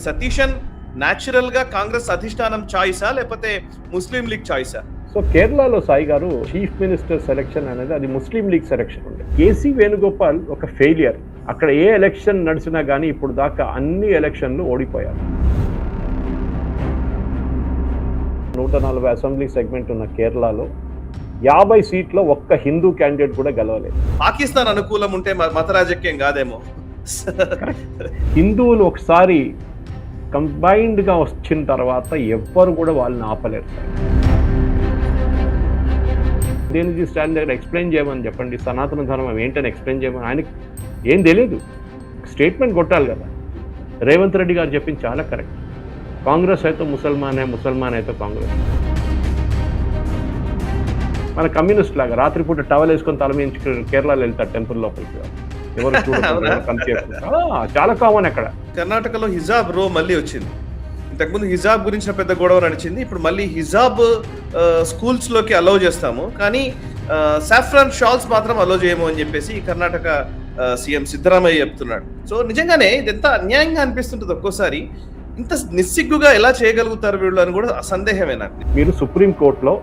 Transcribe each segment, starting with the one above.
Satheesan natural గా కాంగ్రెస్ అధిష్టానం చాయిసా లేకపోతే ముస్లిం లీగ్ చాయిసా? సో కేరళలో సాయి గారు చీఫ్ మినిస్టర్ సెలక్షన్ అనేది అది ముస్లిం లీగ్ సెలక్షన్ ఉంది. కేసీ వేణుగోపాల్ ఒక ఫెయిలియర్. అక్కడ ఏ ఎలక్షన్ నడిచినా కానీ ఇప్పుడు దాకా అన్ని ఎలక్షన్లు ఓడిపోయారు. 140 అసెంబ్లీ సెగ్మెంట్ ఉన్న కేరళలో 50 సీట్లో ఒక్క హిందూ క్యాండిడేట్ కూడా గెలవలేదు. పాకిస్తాన్ అనుకూలం ఉంటే మత రాజకీయం కాదేమో. హిందువులు ఒకసారి కంబైన్డ్ గా వచ్చిన తర్వాత ఎవ్వరు కూడా వాళ్ళని ఆపలేరు. దేనికి స్టాండ్ దగ్గర ఎక్స్ప్లెయిన్ చేయమని చెప్పండి, సనాతన ధర్మం ఏంటని ఎక్స్ప్లెయిన్ చేయమని. ఆయనకి ఏం తెలియదు, స్టేట్మెంట్ కొట్టాలి కదా. రేవంత్ రెడ్డి గారు చెప్పింది చాలా కరెక్ట్. కాంగ్రెస్ అయితే ముసల్మాన్ అయితే కాంగ్రెస్. మన కమ్యూనిస్ట్ లాగా రాత్రిపూట టవల్ వేసుకొని తల మీద కేరళలో వెళ్తారు టెంపుల్ లోపలికి. చాలా కామన్ అక్కడ. కర్ణాటకలో హిజాబ్ రో మళ్ళీ వచ్చింది. ఇంతకుముందు హిజాబ్ గురించిన పెద్ద గొడవ నడిచింది. ఇప్పుడు మళ్ళీ హిజాబ్ స్కూల్స్ లోకి అలౌ చేస్తాము, కానీ సాఫ్రాన్ షాల్స్ మాత్రం అలౌ చేయము అని చెప్పేసి కర్ణాటక సీఎం సిద్ధరామయ్య చెప్తున్నాడు. సో నిజంగానే ఇది ఎంత అన్యాయంగా అనిపిస్తుంటుంది ఒక్కోసారి. ఇంత నిస్సిగ్గుగా ఎలా చేయగలుగుతారు వీళ్ళు అని కూడా సందేహమే నాకు. మీరు సుప్రీం కోర్టులో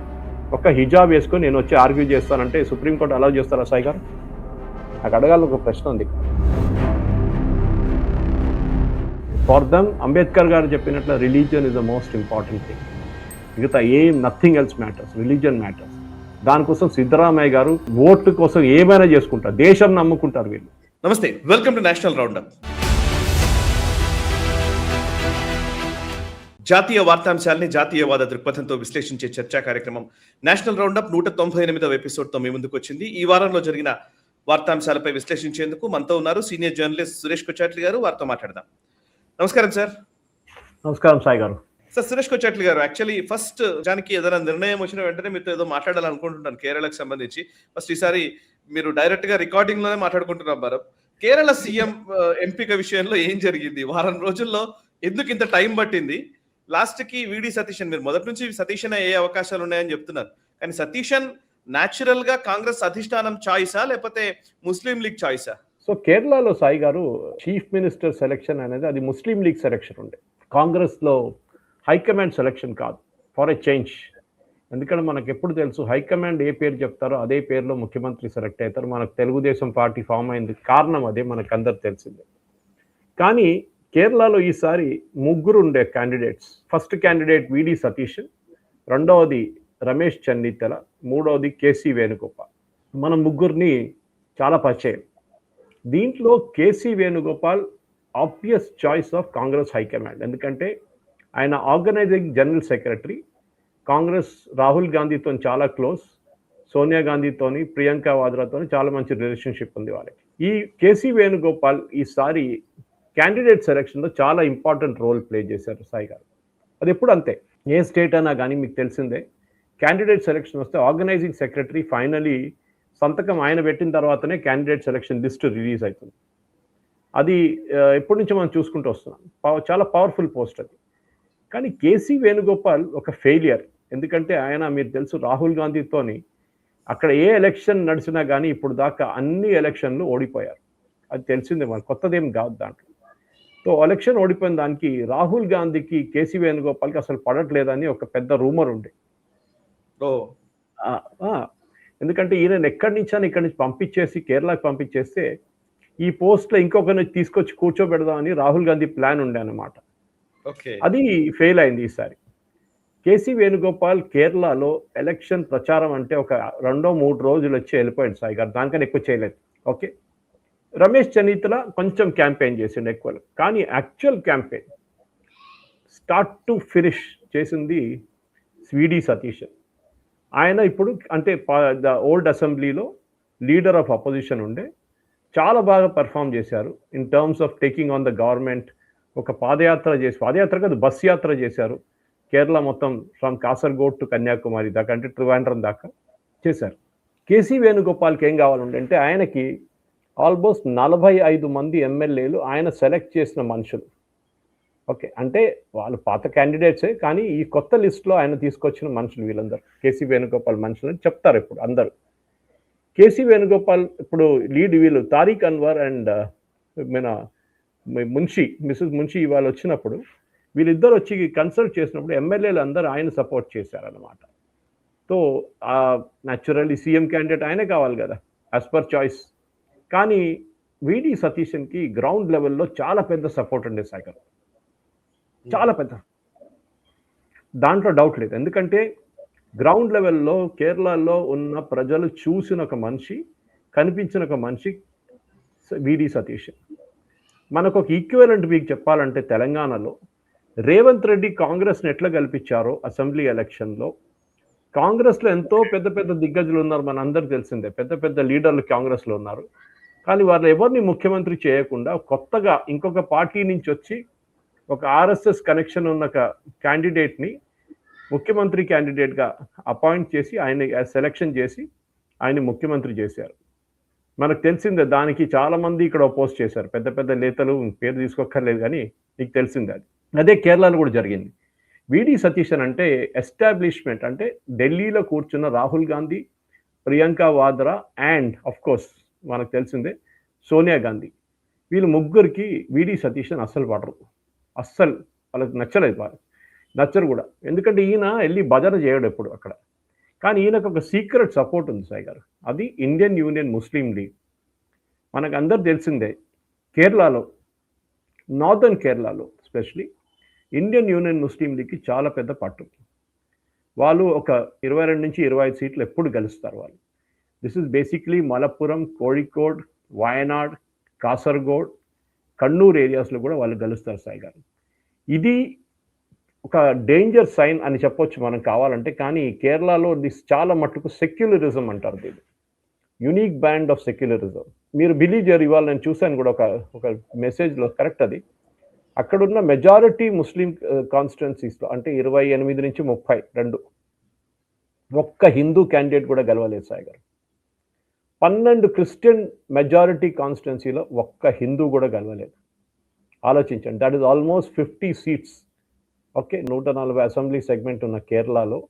ఒక హిజాబ్ వేసుకొని నేను వచ్చి ఆర్గ్యూ చేస్తానంటే సుప్రీం కోర్టు అలౌ చేస్తారా సాయి గారు? నాకు అడగాలి ఒక ప్రశ్న ఉంది. ఫర్ దమ్ అంబేద్కర్ గారు చెప్పినట్లు religion is the most important thing. మిగతా nothing else matters, religion matters. దానికోసం సిద్ధరామయ్య గారు ఓటు కోసం ఏమైనా చేసుకుంటారు, దేశం నమ్ముకుంటారు వీళ్ళు. నమస్తే, వెల్కమ్ టు నేషనల్ రౌండప్. జాతీయ వార్తాంశాలని జాతీయవాద దృక్పథంతో విశ్లేషించే చర్చా కార్యక్రమం నేషనల్ రౌండప్ 198వ ఎపిసోడ్తో మీ ముందుకు వచ్చింది. ఈ వారంలో జరిగిన వార్తాంశాలపై విశ్లేషించేందుకు మనతో ఉన్నారు సీనియర్ జర్నలిస్ట్ సురేష్ కొచాట్లి గారు. వారితో మాట్లాడదాం. నమస్కారం సార్. నమస్కారం సాయి గారు. సార్, సురేష్ కొచాట్లి గారు, యాక్చువల్లీ ఫస్ట్ జానికి ఏదైనా నిర్ణయం వచ్చిన వెంటనే మీతో ఏదో మాట్లాడాలనుకుంటున్నాను కేరళకు సంబంధించి. ఫస్ట్ ఈసారి మీరు డైరెక్ట్ గా రికార్డింగ్ లోనే మాట్లాడుకుంటున్నారు. కేరళ సీఎం ఎంపిక విషయంలో ఏం జరిగింది? వారం రోజుల్లో ఎందుకు ఇంత టైం పట్టింది? లాస్ట్ కి విడి సతీషన్, మీరు మొదటి నుంచి సతీషన్ అయ్యే అవకాశాలు ఉన్నాయని చెప్తున్నారు, కానీ సతీషన్ న్యాచురల్ గా కాంగ్రెస్ అధిష్టానం చాయిసా లేకపోతే ముస్లిం లీగ్ చాయిసా? సో కేరళలో సాయి గారు చీఫ్ మినిస్టర్ సెలక్షన్ అనేది అది ముస్లిం లీగ్ సెలక్షన్ ఉండే. కాంగ్రెస్ లో హైకమాండ్ సెలక్షన్ కాదు, ఫర్ ఎ చేంజ్. ఎందుకంటే మనకు ఎప్పుడు తెలుసు, హైకమాండ్ ఏ పేరు చెప్తారో అదే పేరులో ముఖ్యమంత్రి సెలెక్ట్ అవుతారు. మనకు తెలుగుదేశం పార్టీ ఫామ్ అయింది కారణం అదే, మనకు అందరు తెలిసిందే. కానీ కేరళలో ఈసారి ముగ్గురు ఉండే క్యాండిడేట్స్. ఫస్ట్ క్యాండిడేట్ విడి సతీష్, రెండవది రమేష్ చెన్నిత్తల, మూడవది కేసీ వేణుగోపాల్. మన ముగ్గురిని చాలా పరిచయం. దీంట్లో KC Venugopal obvious choice of Congress high command. ఎందుకంటే ఆయన organizing general secretary. Congress Rahul గాంధీతో చాలా క్లోజ్, సోనియా గాంధీతోని, ప్రియాంక వాద్రాతోని చాలా మంచి రిలేషన్షిప్ ఉంది వాళ్ళకి. ఈ కేసీ వేణుగోపాల్ ఈసారి క్యాండిడేట్ సెలక్షన్లో చాలా ఇంపార్టెంట్ రోల్ ప్లే చేశారు సాయి గారు. అది ఎప్పుడు అంతే, ఏ స్టేట్ అయినా కానీ మీకు తెలిసిందే, క్యాండిడేట్ సెలక్షన్ వస్తే ఆర్గనైజింగ్ సెక్రటరీ ఫైనలీ సంతకం ఆయన పెట్టిన తర్వాతనే క్యాండిడేట్ సెలక్షన్ లిస్ట్ రిలీజ్ అవుతుంది. అది ఎప్పటి నుంచి మనం చూసుకుంటూ వస్తున్నాం. చాలా పవర్ఫుల్ పోస్ట్ అది. కానీ కేసీ వేణుగోపాల్ ఒక ఫెయిలియర్. ఎందుకంటే ఆయన, మీరు తెలుసు, రాహుల్ గాంధీతోని అక్కడ ఏ ఎలక్షన్ నడిచినా కానీ ఇప్పుడు దాకా అన్ని ఎలక్షన్లు ఓడిపోయారు. అది తెలిసిందే, మన కొత్తదేం కాదు దాంట్లో. సో ఎలక్షన్ ఓడిపోయిన దానికి రాహుల్ గాంధీకి కేసీ వేణుగోపాల్కి అసలు పడట్లేదని ఒక పెద్ద రూమర్ ఉండే. ఎందుకంటే ఈయన ఇక్కడి నుంచి పంపించేసి కేరళకి పంపించేస్తే ఈ పోస్ట్లో ఇంకొకరిని తీసుకొచ్చి కూర్చోబెడదామని రాహుల్ గాంధీ ప్లాన్ ఉండే అన్నమాట. అది ఫెయిల్ అయింది ఈసారి. కేసీ వేణుగోపాల్ కేరళలో ఎలక్షన్ ప్రచారం అంటే ఒక 2-3 రోజులు వచ్చి వెళ్ళిపోయాడు సాయి గారు, దానికన్నా ఎక్కువ చేయలేదు. ఓకే, రమేష్ చెన్నిత్తల కొంచెం క్యాంపెయిన్ చేసిండు ఎక్కువ, కానీ actual campaign start to finish చేసింది విడి సతీష్. ఆయన ఇప్పుడు అంటే ద ఓల్డ్ అసెంబ్లీలో లీడర్ ఆఫ్ అపోజిషన్ ఉండే, చాలా బాగా పర్ఫామ్ చేశారు in terms of taking on the government. ఒక పాదయాత్ర కాదు, బస్ యాత్ర చేశారు కేరళ మొత్తం, ఫ్రమ్ కాసర్గోడ్ టు కన్యాకుమారి దాకా, అంటే ట్రివాండ్రం దాకా చేశారు. కేసీ వేణుగోపాల్కి ఏం కావాలంటే, అంటే ఆయనకి ఆల్మోస్ట్ 45 మంది ఎమ్మెల్యేలు ఆయన సెలెక్ట్ చేసిన మనుషులు. ఓకే, అంటే వాళ్ళు పాత క్యాండిడేట్సే, కానీ ఈ కొత్త లిస్ట్లో ఆయన తీసుకొచ్చిన మనుషులు వీళ్ళందరూ కేసీ వేణుగోపాల్ మనుషులు అని చెప్తారు ఇప్పుడు అందరూ. కేసీ వేణుగోపాల్ ఇప్పుడు లీడ్ వీళ్ళు తారీఖ్ అన్వర్ అండ్ మన మిసెస్ మున్షి ఇవాళ వచ్చినప్పుడు వీళ్ళిద్దరు వచ్చి కన్సల్ట్ చేసినప్పుడు ఎమ్మెల్యేలు అందరూ ఆయన సపోర్ట్ చేశారన్నమాట. సో న్యాచురల్లీ సీఎం క్యాండిడేట్ ఆయనే కావాలి కదా, యాజ్ పర్ చాయిస్. కానీ విడి సతీషన్కి గ్రౌండ్ లెవెల్లో చాలా పెద్ద సపోర్ట్ ఉండే సాగర్, చాలా పెద్ద, దాంట్లో డౌట్ లేదు. ఎందుకంటే గ్రౌండ్ లెవెల్లో కేరళలో ఉన్న ప్రజలు చూసిన ఒక మనిషి, కనిపించిన ఒక మనిషి విడి సతీష్. మనకు ఒక ఈక్వలెంట్ మీకు చెప్పాలంటే తెలంగాణలో రేవంత్ రెడ్డి కాంగ్రెస్ని ఎట్లా గెలిపించారో అసెంబ్లీ ఎలక్షన్లో, కాంగ్రెస్లో ఎంతో పెద్ద పెద్ద దిగ్గజులు ఉన్నారు, మన అందరికి తెలిసిందే, పెద్ద పెద్ద లీడర్లు కాంగ్రెస్లో ఉన్నారు. కానీ వాళ్ళు ఎవరిని ముఖ్యమంత్రి చేయకుండా కొత్తగా ఇంకొక పార్టీ నుంచి వచ్చి ఒక ఆర్ఎస్ఎస్ కనెక్షన్ ఉన్న ఒక క్యాండిడేట్ని ముఖ్యమంత్రి క్యాండిడేట్గా అపాయింట్ చేసి ఆయన సెలెక్షన్ చేసి ఆయన ముఖ్యమంత్రి చేశారు. మనకు తెలిసిందే, దానికి చాలామంది ఇక్కడ అపోజ్ చేశారు, పెద్ద పెద్ద నేతలు, పేరు తీసుకోక్కర్లేదు కానీ మీకు తెలిసిందే. అదే కేరళలో కూడా జరిగింది. విడి సతీశన్ అంటే ఎస్టాబ్లిష్మెంట్, అంటే ఢిల్లీలో కూర్చున్న Rahul Gandhi, Priyanka Vadra and of course మనకు తెలిసిందే సోనియా గాంధీ, వీళ్ళు ముగ్గురికి విడి సతీశన్ అస్సలు పడరు, అస్సలు వాళ్ళకి నచ్చలేదు, వాళ్ళు నచ్చరు కూడా. ఎందుకంటే ఈయన వెళ్ళి భజన చేయడు ఎప్పుడు అక్కడ. కానీ ఈయనకు ఒక సీక్రెట్ సపోర్ట్ ఉంది సాయి గారు, అది ఇండియన్ యూనియన్ ముస్లిం లీగ్. మనకు అందరు తెలిసిందే, కేరళలో, నార్దర్న్ కేరళలో ఎస్పెషలీ ఇండియన్ యూనియన్ ముస్లిం లీగ్కి చాలా పెద్ద పట్టు. వాళ్ళు ఒక 22 నుంచి 25 సీట్లు ఎప్పుడు గెలుస్తారు వాళ్ళు. This is basically Malappuram, Kozhikode, Wayanad, Kasaragod, Kannur ఏరియాస్లో కూడా వాళ్ళు గెలుస్తారు సాయి గారు. ఇది ఒక డేంజర్ సైన్ అని చెప్పొచ్చు మనం కావాలంటే. కానీ కేరళలో దిస్ చాలా మట్టుకు సెక్యులరిజం అంటారు, దీన్ని యునిక్ బ్యాండ్ ఆఫ్ సెక్యులరిజం. మీరు బిలీవ్ చేయరు, ఇవాళ నేను చూశాను కూడా ఒక మెసేజ్లో, కరెక్ట్ అది. అక్కడున్న మెజారిటీ ముస్లిం కాన్స్టిట్యున్సీస్లో అంటే 28 నుంచి 32 ఒక్క హిందూ క్యాండిడేట్ కూడా గెలవలేదు సాయి గారు. 12 క్రిస్టియన్ మెజారిటీ కాన్స్టిట్యున్సీలో ఒక్క హిందూ కూడా గెలవలేదు. ఆలోచించండి, that is almost 50 seats. Okay, 140 assembly segment ఉన్న కేరళలో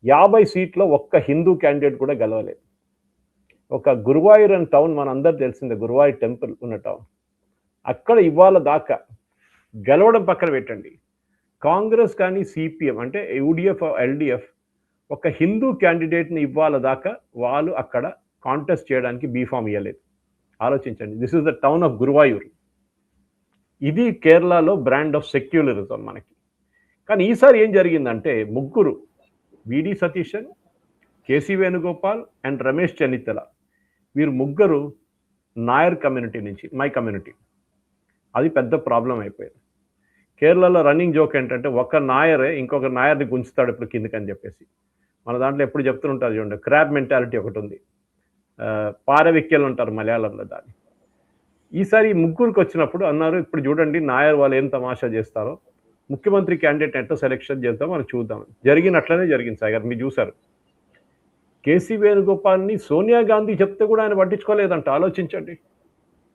50 సీట్లో ఒక్క హిందూ క్యాండిడేట్ కూడా గెలవలేదు. ఒక గురువాయూర్ అనే టౌన్, మన అందరు తెలిసిందే, గురువాయూర్ టెంపుల్ ఉన్న టౌన్, అక్కడ ఇవాళ దాకా గెలవడం పక్కన పెట్టండి, కాంగ్రెస్ కానీ సిపిఎం అంటే యూడిఎఫ్, ఎల్డిఎఫ్ ఒక హిందూ క్యాండిడేట్ని ఇవాళ దాకా వాళ్ళు అక్కడ కాంటెస్ట్ చేయడానికి బీఫామ్ ఇవ్వలేదు. ఆలోచించండి, this is the town of Guruvayur. ఇది కేరళలో బ్రాండ్ ఆఫ్ సెక్యులరిజం మనకి. కానీ ఈసారి ఏం జరిగిందంటే, ముగ్గురు, విడి సతీశన్, కేసీ వేణుగోపాల్ అండ్ రమేష్ చెన్నిత్తల, వీరు ముగ్గురు నాయర్ కమ్యూనిటీ నుంచి, మై కమ్యూనిటీ. అది పెద్ద ప్రాబ్లం అయిపోయింది. కేరళలో రన్నింగ్ జోక్ ఏంటంటే, ఒక నాయరే ఇంకొక నాయర్ని గుంచుతాడు ఇప్పుడు కిందకని చెప్పేసి. మన దాంట్లో ఎప్పుడు చెప్తుంటారు చూడండి, క్రాబ్ మెంటాలిటీ ఒకటి ఉంది, పారవిక్యలు ఉంటారు మలయాళంలో దాన్ని. ఈసారి ముగ్గురికి వచ్చినప్పుడు అన్నారు, ఇప్పుడు చూడండి నాయర్ వాళ్ళు ఏం తమాషా చేస్తారో, ముఖ్యమంత్రి క్యాండిడేట్ ఎట్లా సెలెక్షన్ చేద్దాం మనం చూద్దాం. జరిగినట్లనే జరిగింది సాయి గారు, మీరు చూశారు. కేసీ వేణుగోపాల్ని సోనియా గాంధీ చెప్తే కూడా ఆయన పట్టించుకోలేదంట. ఆలోచించండి,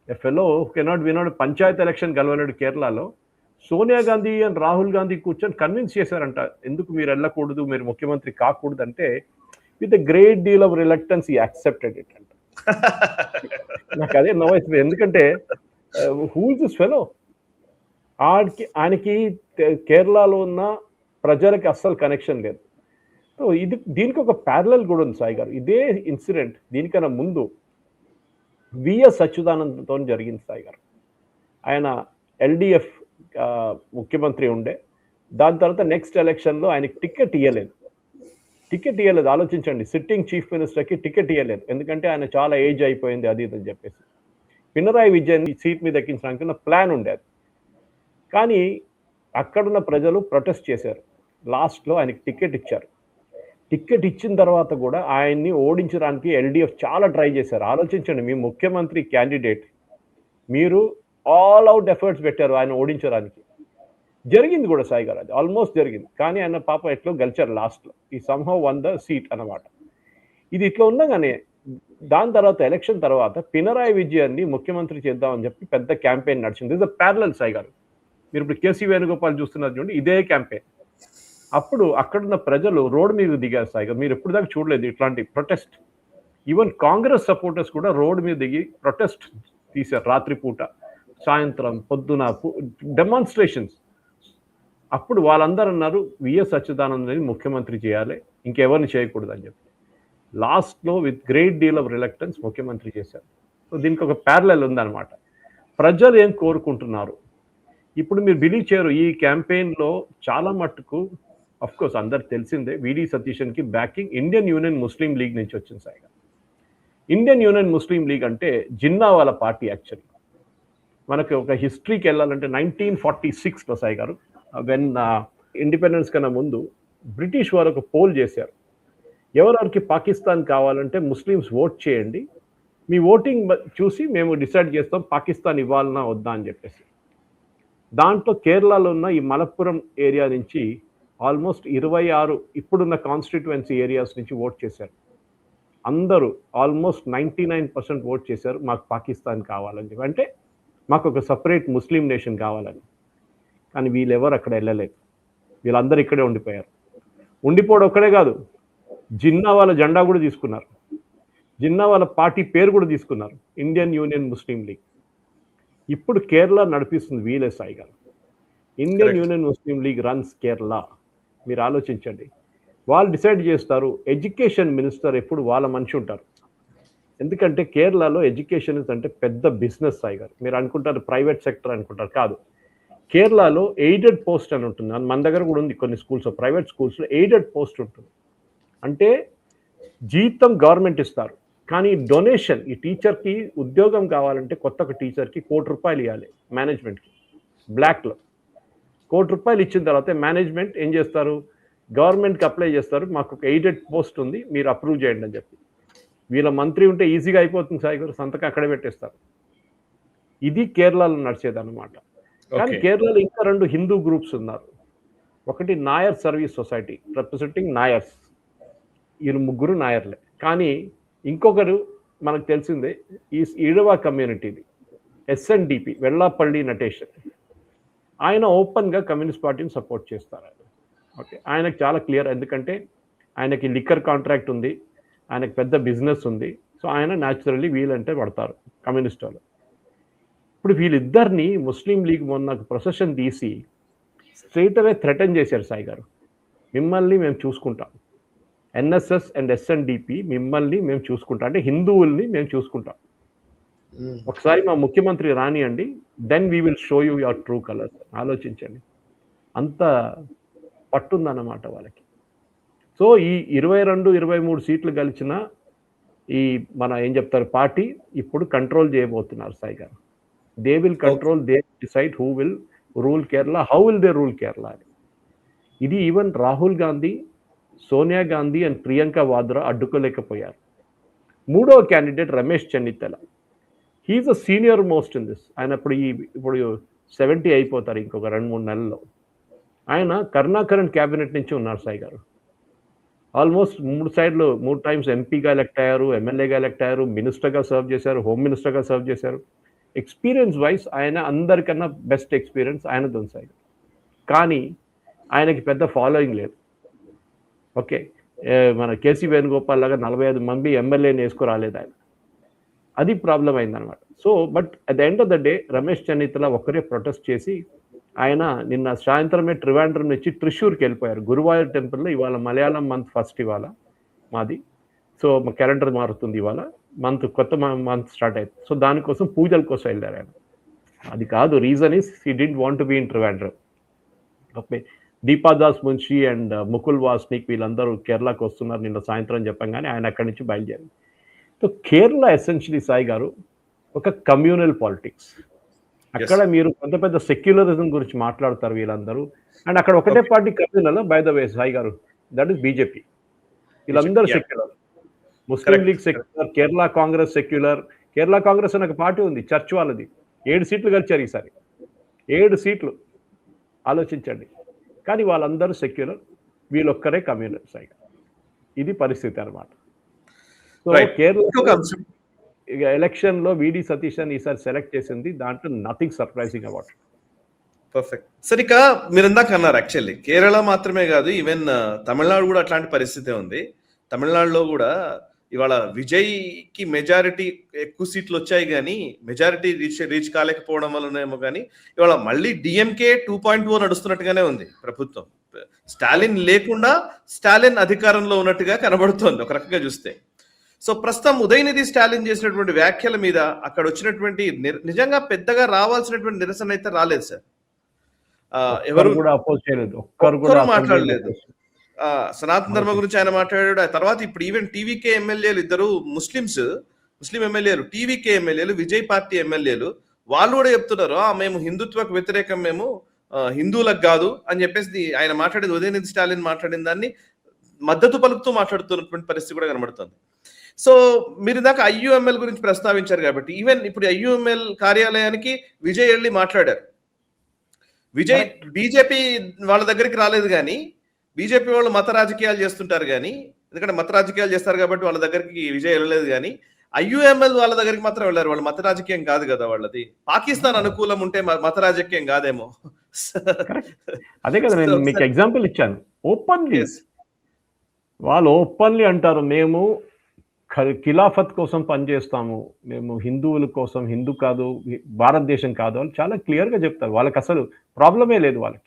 a fellow cannot win a panchayat election గెలవలేడు కేరళలో, సోనియా గాంధీ అండ్ రాహుల్ గాంధీ కూర్చొని కన్విన్స్ చేశారంట, ఎందుకు మీరు వెళ్ళకూడదు, మీరు ముఖ్యమంత్రి కాకూడదు అంటే, with a great deal of reluctance he accepted it అంట. నాకు అదే నవ్వుతుంది, ఎందుకంటే హూ ఇస్ దిస్ ఫెలో? ఆయనకి కేరళలో ఉన్న ప్రజలకి అస్సలు కనెక్షన్ లేదు. సో దీనికి ఒక ప్యారలల్ కూడా ఉంది సాయి గారు. ఇదే ఇన్సిడెంట్ దీనికన్నా ముందు విఎస్ అచ్యుతానందతో జరిగింది సాయి గారు. ఆయన ఎల్డిఎఫ్ ముఖ్యమంత్రి ఉండే, దాని తర్వాత నెక్స్ట్ ఎలక్షన్లో ఆయనకి టికెట్ ఇవ్వలేదు. ఆలోచించండి, సిట్టింగ్ చీఫ్ మినిస్టర్కి టికెట్ ఇవ్వలేదు, ఎందుకంటే ఆయన చాలా ఏజ్ అయిపోయింది అది ఇది అని చెప్పేసి. పినరాయి విజయన్ సీట్ మీద ఎక్కించడానికి ప్లాన్ ఉండేది. కానీ అక్కడున్న ప్రజలు ప్రొటెస్ట్ చేశారు. లాస్ట్లో ఆయనకి టికెట్ ఇచ్చారు. టికెట్ ఇచ్చిన తర్వాత కూడా ఆయన్ని ఓడించడానికి ఎల్డిఎఫ్ చాలా ట్రై చేశారు. ఆలోచించండి, మీ ముఖ్యమంత్రి క్యాండిడేట్, మీరు ఆల్ అవుట్ ఎఫర్ట్స్ పెట్టారు ఆయన ఓడించడానికి. జరిగింది కూడా సాయి గారు, అది ఆల్మోస్ట్ జరిగింది. కానీ ఆయన పాప ఎట్లో గెలిచారు లాస్ట్లో, ఈ సంహవ్ వన్ ద సీట్ అన్నమాట. ఇది ఇట్లా ఉండగానే దాని తర్వాత ఎలక్షన్ తర్వాత పినరాయి విజయన్ని ముఖ్యమంత్రి చేద్దామని చెప్పి పెద్ద క్యాంపెయిన్ నడిచింది. ఇది ప్యారలల్ సాయి గారు. మీరు ఇప్పుడు కేసీ వేణుగోపాల్ చూస్తున్నారు చూడండి, ఇదే క్యాంపెయిన్. అప్పుడు అక్కడున్న ప్రజలు రోడ్ మీద దిగారు సాయి గారు, మీరు ఎప్పుడు దాకా చూడలేదు ఇట్లాంటి ప్రొటెస్ట్. ఈవెన్ కాంగ్రెస్ సపోర్టర్స్ కూడా రోడ్ మీద దిగి ప్రొటెస్ట్ తీశారు రాత్రిపూట. సాయంత్రం పొద్దున డెమాన్స్ట్రేషన్స్. అప్పుడు వాళ్ళందరూ అన్నారు విఎస్ అచ్యుతానందని ముఖ్యమంత్రి చేయాలి, ఇంకెవరిని చేయకూడదు అని చెప్పి. లాస్ట్లో with great deal of reluctance ముఖ్యమంత్రి చేశారు. సో దీనికి ఒక ప్యారలల్ ఉందన్నమాట. ప్రజలు ఏం కోరుకుంటున్నారు ఇప్పుడు మీరు బిలీవ్ చేయరు, ఈ క్యాంపెయిన్లో చాలా మట్టుకు కోర్స్ అందరికి తెలిసిందే విడి సతీషన్కి బ్యాకింగ్ ఇండియన్ యూనియన్ ముస్లిం లీగ్ నుంచి వచ్చింది సాయి గారు. ఇండియన్ యూనియన్ ముస్లిం లీగ్ అంటే జిన్నా వాళ్ళ పార్టీ. యాక్చువల్లీ మనకి ఒక హిస్టరీకి వెళ్ళాలంటే 1946లో సాయి గారు, వెన్ ఇండిపెండెన్స్ కన్నా ముందు బ్రిటిష్ వారు ఒక పోల్ చేశారు, ఎవరెవరికి పాకిస్తాన్ కావాలంటే ముస్లిమ్స్ ఓట్ చేయండి, మీ ఓటింగ్ చూసి మేము డిసైడ్ చేస్తాం పాకిస్తాన్ ఇవ్వాలన్నా వద్దా అని చెప్పేసి. దాంట్లో కేరళలో ఉన్న ఈ మలప్పురం ఏరియా నుంచి ఆల్మోస్ట్ 26 ఇప్పుడున్న కాన్స్టిట్యుయెన్సీ ఏరియాస్ నుంచి ఓట్ చేశారు. అందరూ ఆల్మోస్ట్ 99% ఓట్ చేశారు మాకు పాకిస్తాన్ కావాలని చెప్పి, అంటే మాకు ఒక సపరేట్ ముస్లిం నేషన్ కావాలని. కానీ వీళ్ళెవరు అక్కడ వెళ్ళలేదు, వీళ్ళందరూ ఇక్కడే ఉండిపోయారు. ఉండిపోవడం ఒక్కడే కాదు, జిన్నా వాళ్ళ జెండా కూడా తీసుకున్నారు, జిన్నా వాళ్ళ పార్టీ పేరు కూడా తీసుకున్నారు, ఇండియన్ యూనియన్ ముస్లిం లీగ్. ఇప్పుడు కేరళ నడిపిస్తుంది వీలే సాయి గారు. ఇండియన్ యూనియన్ ముస్లిం లీగ్ రన్స్ కేరళ. మీరు ఆలోచించండి, వాళ్ళు డిసైడ్ చేస్తారు. ఎడ్యుకేషన్ మినిస్టర్ ఎప్పుడు వాళ్ళ మనిషి ఉంటారు, ఎందుకంటే కేరళలో ఎడ్యుకేషన్ అంటే పెద్ద బిజినెస్ సాయి గారు. మీరు అనుకుంటారు ప్రైవేట్ సెక్టర్ అనుకుంటారు, కాదు. కేరళలో ఎయిడెడ్ పోస్ట్ అని ఉంటుంది, మన దగ్గర కూడా ఉంది కొన్ని స్కూల్స్, ప్రైవేట్ స్కూల్స్లో ఎయిడెడ్ పోస్ట్ ఉంటుంది. అంటే జీతం గవర్నమెంట్ ఇస్తారు, కానీ డొనేషన్ ఈ టీచర్కి ఉద్యోగం కావాలంటే కొత్త ఒక టీచర్కి ₹1,00,00,000 ఇవ్వాలి మేనేజ్మెంట్కి, బ్లాక్లో ₹1,00,00,000 ఇచ్చిన తర్వాత మేనేజ్మెంట్ ఏం చేస్తారు, గవర్నమెంట్కి అప్లై చేస్తారు, మాకు ఒక ఎయిడెడ్ పోస్ట్ ఉంది మీరు అప్రూవ్ చేయండి అని చెప్పి. వీళ్ళ మంత్రి ఉంటే ఈజీగా అయిపోతుంది సాయి గారు, సంతకం అక్కడే పెట్టేస్తారు. ఇది కేరళలో నడిచేది అనమాట. కానీ కేరళలో ఇంకా 2 హిందూ గ్రూప్స్ ఉన్నారు. ఒకటి Nair service society representing Nairs, వీళ్ళు 3 నాయర్లే. కానీ ఇంకొకరు మనకు తెలిసిందే ఈ ఈడవ కమ్యూనిటీది SNDP వెల్లాపల్లి నటేషన్, ఆయన ఓపెన్గా కమ్యూనిస్ట్ పార్టీని సపోర్ట్ చేస్తారు. ఓకే, ఆయనకు చాలా క్లియర్, ఎందుకంటే ఆయనకి లిక్కర్ కాంట్రాక్ట్ ఉంది, ఆయనకు పెద్ద బిజినెస్ ఉంది. సో ఆయన న్యాచురల్లీ వీళ్ళంటే పడతారు కమ్యూనిస్ట్ వాళ్ళు. ఇప్పుడు వీళ్ళిద్దరిని ముస్లిం లీగ్ మొన్న ప్రొసెషన్ తీసి స్ట్రైట్ అవే థ్రెటన్ చేశారు సాయి గారు, మిమ్మల్ని మేము చూసుకుంటాం, NSS అండ్ SNDP మిమ్మల్ని మేము చూసుకుంటాం, అంటే హిందువుల్ని మేము చూసుకుంటాం, ఒకసారి మా ముఖ్యమంత్రి రానియండి, then we will show you your true colours. ఆలోచించండి, అంత పట్టుందన్నమాట వాళ్ళకి. సో ఈ 22-23 సీట్లు గెలిచిన ఈ మన ఏం చెప్తారు పార్టీ ఇప్పుడు కంట్రోల్ చేయబోతున్నారు సాయి గారు. They will control, they decide who will rule Kerala, how will they rule Kerala అని. ఇది ఈవెన్ రాహుల్ గాంధీ, సోనియా గాంధీ అండ్ ప్రియాంక వాద్రా అడ్డుకోలేకపోయారు. 3వ candidate Ramesh Chennithala, he is a senior most in this. ఆయన ఇప్పుడు 70 అయిపోతారు ఇంకొక 2-3 నెలల్లో. ఆయన కరుణాకరన్ క్యాబినెట్ నుంచి ఉన్నారు సాయి గారు. ఆల్మోస్ట్ 3 టైమ్స్ ఎంపీగా ఎలెక్ట్ అయ్యారు, ఎమ్మెల్యేగా ఎలెక్ట్ అయ్యారు, మినిస్టర్గా సర్వ్ చేశారు, హోమ్ మినిస్టర్గా సర్వ్ చేశారు. ఎక్స్పీరియన్స్ వైజ్ ఆయన అందరికన్నా బెస్ట్ ఎక్స్పీరియన్స్ ఆయనది ఉంది సాయి గారు. కానీ ఆయనకి పెద్ద ఫాలోయింగ్ లేదు. ఓకే, మన కేసీ వేణుగోపాల్ లాగా 45 మంది ఎమ్మెల్యేని వేసుకురాలేదు ఆయన, అది ప్రాబ్లం అయిందనమాట. So but at the end of the day Ramesh Chennithala ఒక్కరే ప్రొటెస్ట్ చేసి ఆయన నిన్న సాయంత్రమే ట్రివాండ్రం నుంచి త్రిశూర్కి వెళ్ళిపోయారు. గురువాయూర్ టెంపుల్లో ఇవాళ మలయాళం మంత్ ఫస్ట్ ఇవాళ మాది, సో మా క్యాలెండర్ మారుతుంది, ఇవాళ కొత్త మంత్ స్టార్ట్ అవుతుంది. సో దానికోసం పూజల కోసం వెళ్ళారు ఆయన. అది కాదు, reason is he didn't want to be in Trivandrum. Okay, Deepa Das Munshi and Mukul Wasnik వీళ్ళందరూ కేరళకు వస్తున్నారు నిన్న సాయంత్రం చెప్పంగానే ఆయన అక్కడి నుంచి బయలుదేరారు. సో కేరళ ఎసెన్షియలీ సాయి గారు ఒక కమ్యూనల్ పాలిటిక్స్. అక్కడ మీరు పెద్ద పెద్ద సెక్యులరిజం గురించి మాట్లాడతారు వీళ్ళందరూ, అండ్ అక్కడ ఒకటే party communal by the way Sai గారు, దట్ ఈస్ బీజేపీ. వీళ్ళందరూ secular, Muslim League secular, Kerala Congress secular. Kerala Congress అనే ఒక పార్టీ ఉంది చర్చ్ వాళ్ళది, 7 సీట్లు గెలిచారు ఈసారి, 7 సీట్లు, ఆలోచించండి. కానీ వాళ్ళందరూ సెక్యులర్, వీళ్ళొక్కరే కమ్యూనల్ సాయి గారు. ఇది పరిస్థితి అనమాట. సో కేరళ ఎలక్షన్ లో విడి సతీష్ అని ఈసారి సెలెక్ట్ చేసింది, దాంట్లో నథింగ్ సర్ప్రైజింగ్ అబౌట్. పర్ఫెక్ట్. సరే, ఇక మీరు ఇందాక అన్నారు యాక్చువల్లీ కేరళ మాత్రమే కాదు, ఈవెన్ తమిళనాడు కూడా అట్లాంటి పరిస్థితే ఉంది. తమిళనాడులో కూడా ఇవాళ విజయ్కి మెజారిటీ ఎక్కువ సీట్లు వచ్చాయి కానీ మెజారిటీ రీచ్ కాలేకపోవడం వల్లనేమో కానీ ఇవాళ మళ్ళీ డిఎంకే 2.0 నడుస్తున్నట్టుగానే ఉంది ప్రభుత్వం. స్టాలిన్ లేకుండా స్టాలిన్ అధికారంలో ఉన్నట్టుగా కనబడుతోంది ఒక రకంగా చూస్తే. సో ప్రస్తుతం ఉదయనిధి స్టాలిన్ చేసినటువంటి వ్యాఖ్యల మీద అక్కడ వచ్చినటువంటి నిజంగా పెద్దగా రావాల్సినటువంటి నిరసన అయితే రాలేదు సార్. ఎవరు కూడా అపోజ్ చేయలేదు, ఒక్కరు మాట్లాడలేదు. సనాతన ధర్మం గురించి ఆయన మాట్లాడాడు. ఆ తర్వాత ఇప్పుడు ఈవెన్ టీవీకే ఎమ్మెల్యేలు ఇద్దరు ముస్లిం ఎమ్మెల్యేలు, టీవీకే ఎమ్మెల్యేలు, విజయ్ పార్టీ ఎమ్మెల్యేలు వాళ్ళు కూడా చెప్తున్నారు మేము హిందుత్వకు వ్యతిరేకం, మేము హిందువులకు కాదు అని చెప్పేసి ఆయన మాట్లాడేది, ఉదయనిధి స్టాలిన్ మాట్లాడిన దాన్ని మద్దతు పలుకుతూ మాట్లాడుతున్నటువంటి పరిస్థితి కూడా కనబడుతుంది. సో మీరు దాకా ఐయుఎంఎల్ గురించి ప్రస్తావించారు కాబట్టి ఈవెన్ ఇప్పుడు ఐయుఎంఎల్ కార్యాలయానికి విజయ్ వెళ్ళి మాట్లాడారు. విజయ్ బీజేపీ వాళ్ళ దగ్గరికి రాలేదు కానీ బీజేపీ వాళ్ళు మత రాజకీయాలు చేస్తుంటారు కానీ, ఎందుకంటే మత రాజకీయాలు చేస్తారు కాబట్టి వాళ్ళ దగ్గరికి విజయ్ వెళ్ళలేదు కానీ ఐయుఎంఎల్ వాళ్ళ దగ్గరికి మాత్రం వెళ్ళారు. వాళ్ళ మత రాజకీయం కాదు కదా వాళ్ళది. పాకిస్తాన్ అనుకూలం ఉంటే మత రాజకీయం కాదేమో. అదే కదా నేను మీకు ఎగ్జాంపుల్ ఇచ్చాను. ఓపెన్లీ వాళ్ళు ఓపెన్లీ అంటారు మేము ఖిలాఫత్ కోసం పనిచేస్తాము, మేము హిందువుల కోసం, హిందూ కాదు భారతదేశం కాదు వాళ్ళు చాలా క్లియర్గా చెప్తారు. వాళ్ళకి అసలు ప్రాబ్లమే లేదు వాళ్ళకి.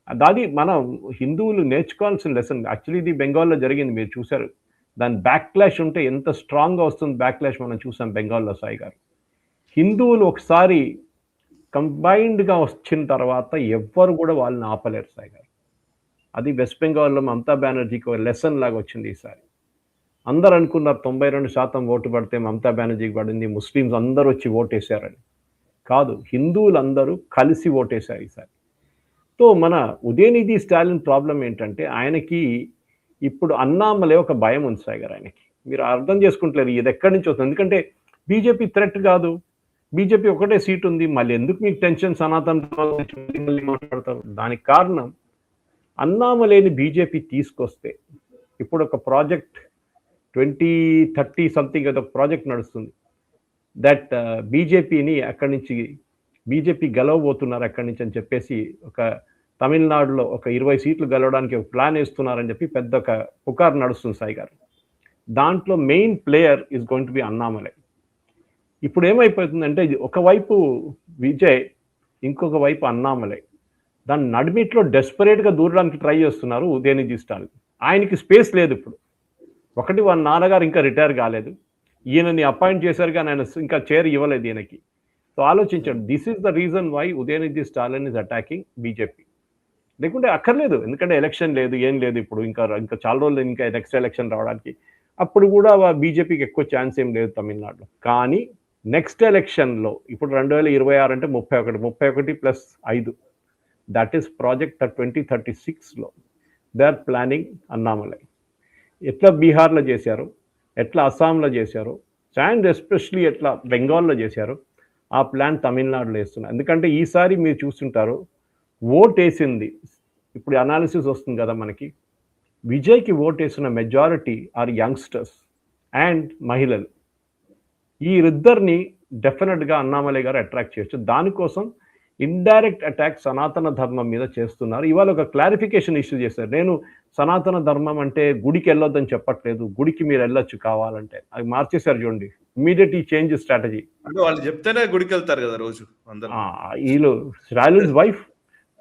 దాని మనం హిందువులు నేర్చుకోవాల్సిన లెసన్. యాక్చువల్లీ ఇది బెంగాల్లో జరిగింది, మీరు చూసారు. దాని బ్యాక్ క్లాష్ ఉంటే ఎంత స్ట్రాంగ్గా వస్తుంది బ్యాక్ క్లాష్ మనం చూసాం బెంగాల్లో. సాయి గారు, హిందువులు ఒకసారి కంబైన్డ్గా వచ్చిన తర్వాత ఎవ్వరు కూడా వాళ్ళని ఆపలేరు సాయి గారు. అది వెస్ట్ బెంగాల్లో మమతా బెనర్జీకి లెసన్ లాగా వచ్చింది ఈసారి. అందరు అనుకున్నారు 92% ఓటు పడితే మమతా బెనర్జీకి పడింది, ముస్లిమ్స్ అందరూ వచ్చి ఓటేశారని. కాదు, హిందువులందరూ కలిసి ఓటేశారు ఈసారి. సో మన ఉదయనిధి స్టాలిన్ ప్రాబ్లం ఏంటంటే ఆయనకి ఇప్పుడు అన్నామలే ఒక భయం ఉంది సాయి గారు ఆయనకి. మీరు అర్థం చేసుకుంటలేరు ఇది ఎక్కడి నుంచి వస్తుంది. ఎందుకంటే బీజేపీ థ్రెట్ కాదు, బీజేపీ ఒకటే సీట్ ఉంది, మళ్ళీ ఎందుకు మీకు టెన్షన్ సనాతన మాట్లాడతారు. దానికి కారణం అన్నామలేని బీజేపీ తీసుకొస్తే ఇప్పుడు ఒక ప్రాజెక్ట్ 2030 సంథింగ్ ఏదో ప్రాజెక్ట్ నడుస్తుంది. దట్ బీజేపీని అక్కడి నుంచి బీజేపీ గెలవబోతున్నారు అక్కడి నుంచి అని చెప్పేసి ఒక తమిళనాడులో ఒక 20 సీట్లు గెలవడానికి ఒక ప్లాన్ వేస్తున్నారని చెప్పి పెద్ద ఒక పుకారు నడుస్తుంది సాయి గారు. దాంట్లో main player is going to be Annamalai. ఇప్పుడు ఏమైపోతుందంటే ఒకవైపు విజయ్, ఇంకొక వైపు అన్నామలై, దాని నడిమిట్లో డెస్పరేట్గా దూరడానికి ట్రై చేస్తున్నారు ఉదయనిధి స్టాలిన్. ఆయనకి స్పేస్ లేదు ఇప్పుడు. ఒకటి వాళ్ళ నాన్నగారు ఇంకా రిటైర్ కాలేదు, ఈయనని అపాయింట్ చేశారు కానీ ఆయన ఇంకా చైర్ ఇవ్వలేదు ఈయనకి. సో ఆలోచించండి, this is the reason why Udhayanidhi Stalin is attacking BJP. లేకుంటే అక్కర్లేదు, ఎందుకంటే ఎలక్షన్ లేదు, ఏం లేదు. ఇప్పుడు ఇంకా చాలా రోజులు ఇంకా నెక్స్ట్ ఎలక్షన్ రావడానికి. అప్పుడు కూడా బీజేపీకి ఎక్కువ ఛాన్స్ ఏం లేదు తమిళనాడులో. కానీ నెక్స్ట్ ఎలక్షన్లో ఇప్పుడు 2026 అంటే 31 ప్లస్ 5, దట్ ఈస్ ప్రాజెక్ట్ 2036లో దే ఆర్ ప్లానింగ్ అన్నామలై. ఎట్లా బీహార్లో చేశారు, ఎట్లా అస్సాంలో చేశారు, అండ్ ఎస్పెషలీ ఎట్లా బెంగాల్లో చేశారు, ఆ ప్లాన్ తమిళనాడులో వేస్తున్నారు. ఎందుకంటే ఈసారి మీరు చూస్తుంటారు ఓట్ వేసింది, ఇప్పుడు అనాలిసిస్ వస్తుంది కదా మనకి, విజయ్కి ఓట్ వేసిన మెజారిటీ ఆర్ యంగ్స్టర్స్ అండ్ మహిళలు. ఈ ఇద్దరిని డెఫినెట్గా అన్నామలై గారు అట్రాక్ట్ చేయొచ్చు. దానికోసం ఇండైరెక్ట్ అటాక్ సనాతన ధర్మం మీద చేస్తున్నారు. ఇవాళ ఒక క్లారిఫికేషన్ ఇష్యూ చేశారు. నేను సనాతన ధర్మం అంటే గుడికి వెళ్ళొద్దని చెప్పట్లేదు, గుడికి మీరు వెళ్ళొచ్చు కావాలంటే. అది మార్చేశారు చూడండి, ఇమీడియట్ ఈ చేంజ్ స్ట్రాటజీ. అంటే వాళ్ళు చెప్తేనే గుడికి వెళ్తారు కదా రోజు అందరూ. వీళ్ళు స్టాలిన్స్ వైఫ్,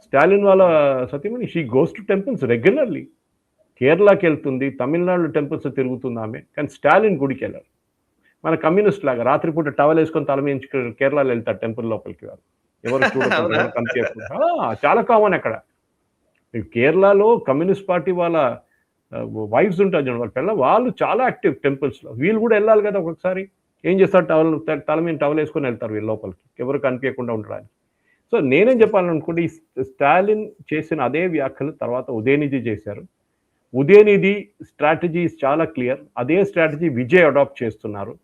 స్టాలిన్ వాళ్ళ సతీమణి, she goes to temples regularly. కేరళకి వెళ్తుంది, తమిళనాడు టెంపుల్స్ తిరుగుతుంది ఆమె, కానీ స్టాలిన్ గుడికి వెళ్ళారు. మన కమ్యూనిస్ట్ లాగా రాత్రిపూట టవల్ వేసుకొని తల మీద కేరళలో వెళ్తారు టెంపుల్ లోపలికి. వారు ఎవరు చూడకుండా కనిపించకుండా, చాలా కామన్ అక్కడ. కేరళలో కమ్యూనిస్ట్ పార్టీ వాళ్ళ వైఫ్స్ ఉంటారు చూడండి, వాళ్ళ పిల్ల, వాళ్ళు చాలా యాక్టివ్ టెంపుల్స్లో. వీళ్ళు కూడా వెళ్ళాలి కదా ఒక్కొక్కసారి. ఏం చేస్తారు, తల మీద టవల్ వేసుకొని వెళ్తారు వీళ్ళు లోపలికి, ఎవరు కనిపించకుండా ఉండడానికి. సో నేనేం చెప్పాలనుకుంటే, ఈ స్టాలిన్ చేసిన అదే వ్యాఖ్యలు తర్వాత ఉదయనిధి చేశారు. ఉదయనిధి స్ట్రాటజీ చాలా క్లియర్, అదే స్ట్రాటజీ విజయ్ అడాప్ట్ చేస్తున్నారు.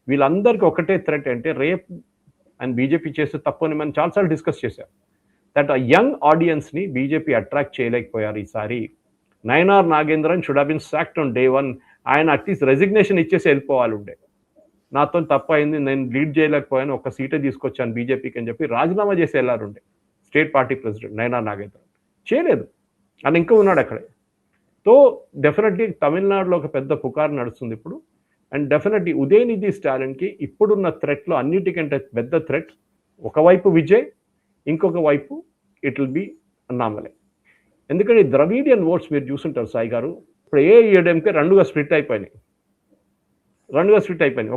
వీళ్ళందరికీ ఒకటే థ్రెట్ అంటే రేపు అండ్ బీజేపీ చేస్తే తప్పు అని మనం చాలాసార్లు డిస్కస్ చేశాం. దట్ ఆ యంగ్ ఆడియన్స్ని బీజేపీ అట్రాక్ట్ చేయలేకపోయారు ఈసారి. Nainar Nagendran should have been sacked on day 1. ఆయన అట్లీస్ట్ రెసిగ్నేషన్ ఇచ్చేసి వెళ్ళిపోవాలి ఉండే. నాతో తప్పు అయింది, నేను లీడ్ చేయలేకపోయాను, ఒక సీటే తీసుకొచ్చాను బీజేపీకి అని చెప్పి రాజీనామా చేసి వెళ్ళారుండే state party president Nainar Nagendran. చేయలేదు, అని ఇంకా ఉన్నాడు అక్కడే. సో డెఫినెట్లీ తమిళనాడులో ఒక పెద్ద పుకారు నడుస్తుంది ఇప్పుడు. అండ్ డెఫినెట్లీ ఉదయనిధి స్టాలిన్కి ఇప్పుడున్న థ్రెట్లో అన్నిటికంటే పెద్ద థ్రెట్, ఒకవైపు విజయ్, ఇంకొక వైపు ఇట్ విల్ బి అన్నామలై. ఎందుకంటే ద్రవిడియన్ ఓట్స్ మీరు చూసుంటారు సాయి గారు, ఇప్పుడు ఏఐఏడిఎంకే రెండుగా స్ప్లిట్ అయిపోయినాయి.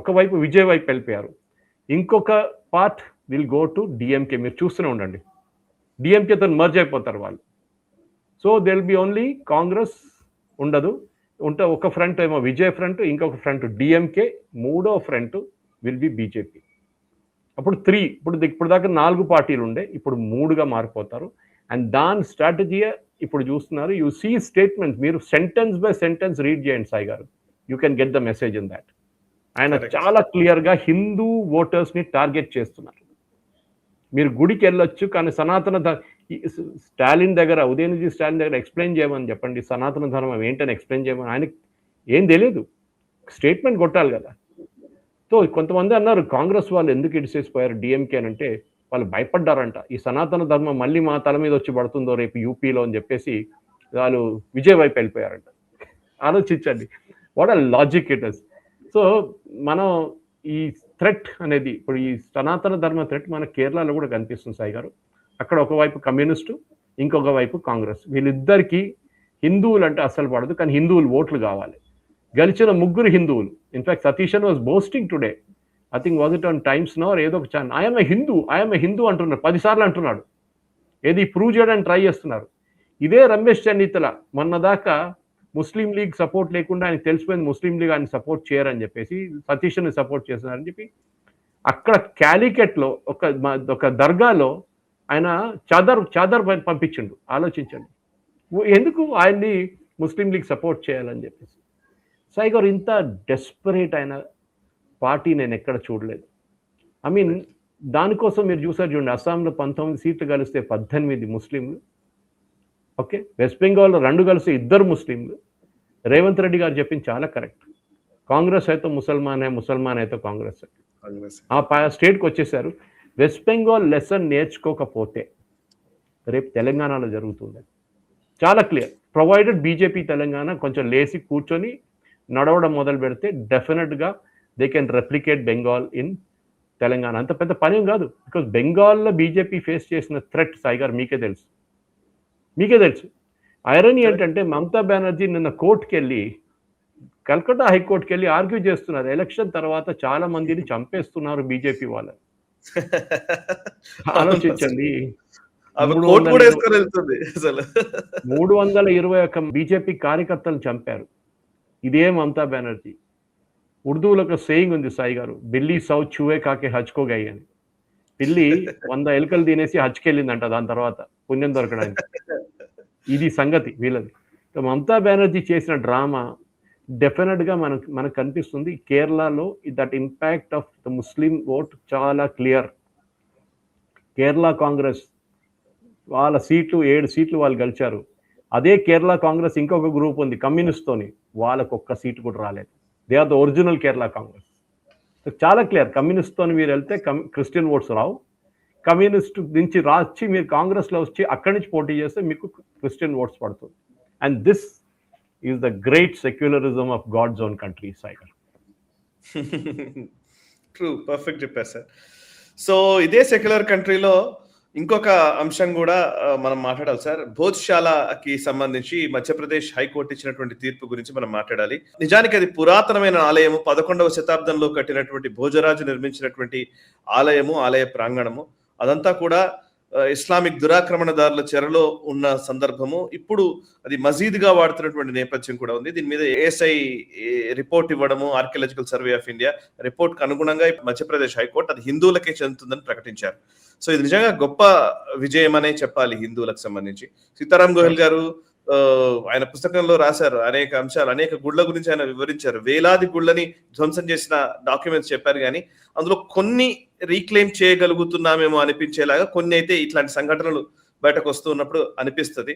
ఒకవైపు విజయ్ వైపు వెళ్ళిపోయారు, ఇంకొక part will go to DMK. మీరు చూస్తూనే ఉండండి, డిఎంకేతో మర్జ్ అయిపోతారు వాళ్ళు. So they will be only Congress ఉండదు, ఒక ఫ్రంట్ ఏమో విజయ్ ఫ్రంట్, ఇంకొక ఫ్రంట్ డిఎంకే, మూడో ఫ్రంట్ విల్ బి బీజేపీ. అప్పుడు ఇప్పుడు దాకా 4 పార్టీలు ఉండే, ఇప్పుడు 3గా మారిపోతారు. అండ్ దాని స్ట్రాటజీయే ఇప్పుడు చూస్తున్నారు. యూ సీ స్టేట్మెంట్, మీరు సెంటెన్స్ బై సెంటెన్స్ రీడ్ చేయండి Sai garu, you can get the message in that. ఆయన చాలా క్లియర్గా హిందూ ఓటర్స్ని టార్గెట్ చేస్తున్నారు. మీరు గుడికి వెళ్ళొచ్చు, కానీ స్టాలిన్ దగ్గర, ఉదయనిధి స్టాలిన్ దగ్గర ఎక్స్ప్లెయిన్ చేయమని చెప్పండి, సనాతన ధర్మం ఏంటని ఎక్స్ప్లెయిన్ చేయమని. ఆయనకి ఏం తెలియదు, స్టేట్మెంట్ కొట్టాలి కదా. సో కొంతమంది అన్నారు కాంగ్రెస్ వాళ్ళు ఎందుకు ఇడిసేసిపోయారు డిఎంకే అని అంటే, వాళ్ళు భయపడ్డారంట, ఈ సనాతన ధర్మం మళ్ళీ మా తల మీద వచ్చి పడుతుందో రేపు యూపీలో అని చెప్పేసి వాళ్ళు విజయ్ వైపు వెళ్ళిపోయారంట. ఆలోచించండి, వాట్ ఆ లాజిక్ ఇట్ ఇస్. సో మనం ఈ థ్రెట్ అనేది, ఇప్పుడు ఈ సనాతన ధర్మ థ్రెట్ మన కేరళలో కూడా కనిపిస్తుంది సాయి గారు. అక్కడ ఒకవైపు కమ్యూనిస్టు, ఇంకొక వైపు కాంగ్రెస్. వీళ్ళిద్దరికీ హిందువులు అంటే అస్సలు పడదు, కానీ హిందువులు ఓట్లు కావాలి. గెలిచిన 3 హిందువులు, in fact Satheesan was boasting today, I think was it on Times Now ఏదో ఒక ఛానల్, ఐఎమ్ ఏ హిందూ అంటున్నాడు, 10 సార్లు అంటున్నాడు. ఏది ప్రూవ్ చేయడానికి ట్రై చేస్తున్నారు. ఇదే రమేష్ చెన్నితల మొన్నదాకా ముస్లిం లీగ్ సపోర్ట్ లేకుండా ఆయనకు తెలిసిపోయింది ముస్లిం లీగ్ ఆయన సపోర్ట్ చేయరని చెప్పేసి సతీష్ని సపోర్ట్ చేస్తున్నారని చెప్పి అక్కడ క్యాలికెట్లో ఒక దర్గాలో ఆయన చాదర్ పంపించిండు. ఆలోచించండి, ఎందుకు ఆయన్ని ముస్లిం లీగ్ సపోర్ట్ చేయాలని చెప్పేసి. సాయి గారు, ఇంత డెస్పరేట్ అయిన పార్టీ నేను ఎక్కడ చూడలేదు. ఐ మీన్ దానికోసం మీరు చూసారు చూడండి, అస్సాంలో 19 సీట్లు కలిస్తే 18 ముస్లింలు, ఓకే, వెస్ట్ బెంగాల్లో 2 కలిస్తే 2 ముస్లింలు. రేవంత్ రెడ్డి గారు చెప్పింది చాలా కరెక్ట్, కాంగ్రెస్ అయితే ముసల్మాన్ అయితే కాంగ్రెస్. ఆ స్టేట్కి వచ్చేసారు. వెస్ట్ బెంగాల్ లెసన్ నేర్చుకోకపోతే రేపు తెలంగాణలో జరుగుతుంది, చాలా క్లియర్. ప్రొవైడెడ్ బీజేపీ తెలంగాణ కొంచెం లేసి కూర్చొని నడవడం మొదలు పెడితే డెఫినెట్గా they can replicate Bengal in Telangana. అంత పెద్ద పని కాదు, బికాజ్ బెంగాల్లో బీజేపీ ఫేస్ చేసిన థ్రెట్ సాయి గారు మీకే తెలుసు. ఐరనీ ఏంటంటే మమతా బెనర్జీ నిన్న కోర్టుకి వెళ్ళి, కల్కట్టా హైకోర్టుకి వెళ్ళి ఆర్గ్యూ చేస్తున్నారు, ఎలక్షన్ తర్వాత చాలా మందిని చంపేస్తున్నారు బీజేపీ వాళ్ళని. ఆలోచించండి, 321 బీజేపీ కార్యకర్తలు చంపారు. ఇదే మమతా బెనర్జీ. ఉర్దూలో ఒక సేయింగ్ ఉంది సాయి గారు, బిల్లి సౌ చూవే కాకే హజ్కో గై అని. పిల్లి 100 ఎలుకలు తినేసి హజ్కి వెళ్ళిందంట దాని తర్వాత పుణ్యం దొరకడానికి. ఇది సంగతి వీళ్ళది. మమతా బెనర్జీ చేసిన డ్రామా డెఫినెట్గా మనకు కనిపిస్తుంది. కేరళలో that impact of the Muslim vote చాలా క్లియర్. కేరళ కాంగ్రెస్ వాళ్ళ 7 సీట్లు వాళ్ళు గెలిచారు. అదే కేరళ కాంగ్రెస్ ఇంకొక గ్రూప్ ఉంది కమ్యూనిస్ట్తోని, వాళ్ళకు ఒక్క సీటు కూడా రాలేదు. They are the original Kerala Congress. చాలా క్లియర్, కమ్యూనిస్ట్తో మీరు వెళ్తే క్రిస్టియన్ ఓట్స్ రావు, కమ్యూనిస్ట్ నుంచి రాచి మీరు కాంగ్రెస్లో వచ్చి అక్కడి నుంచి పోటీ చేస్తే మీకు క్రిస్టియన్ ఓట్స్ పడుతుంది. And this is the great secularism of God's own country cycle. True, perfect చెప్పారు సార్. సో ఇదే సెక్యులర్ కంట్రీలో ఇంకొక అంశం కూడా మనం మాట్లాడాలి సార్. భోజ్శాలకి సంబంధించి మధ్యప్రదేశ్ హైకోర్టు ఇచ్చినటువంటి తీర్పు గురించి మనం మాట్లాడాలి. నిజానికి అది పురాతనమైన ఆలయము, 11వ శతాబ్దంలో కట్టినటువంటి భోజరాజు నిర్మించినటువంటి ఆలయము, ఆలయ ప్రాంగణము. అదంతా కూడా ఇస్లామిక్ దురాక్రమణదారుల చెరలో ఉన్న సందర్భము. ఇప్పుడు అది మసీదుగా వాడుతున్నటువంటి నేపథ్యం కూడా ఉంది. దీని మీద ఏఎస్ఐ రిపోర్ట్ ఇవ్వడము, ఆర్కియాలజికల్ సర్వే ఆఫ్ ఇండియా రిపోర్ట్కి అనుగుణంగా మధ్యప్రదేశ్ హైకోర్టు అది హిందువులకే చెందుతుందని ప్రకటించారు. సో ఇది నిజంగా గొప్ప విజయం అనే చెప్పాలి హిందువులకు సంబంధించి. సీతారాం గోయల్ గారు ఆయన పుస్తకంలో రాశారు అనేక అంశాలు, అనేక గుళ్ళ గురించి ఆయన వివరించారు. వేలాది గుళ్ళని ధ్వంసం చేసిన డాక్యుమెంట్స్ చెప్పారు, కానీ అందులో కొన్ని రీక్లెయిమ్ చేయగలుగుతున్నామేమో అనిపించేలాగా కొన్ని అయితే ఇట్లాంటి సంఘటనలు బయటకు వస్తూ ఉన్నప్పుడు అనిపిస్తుంది.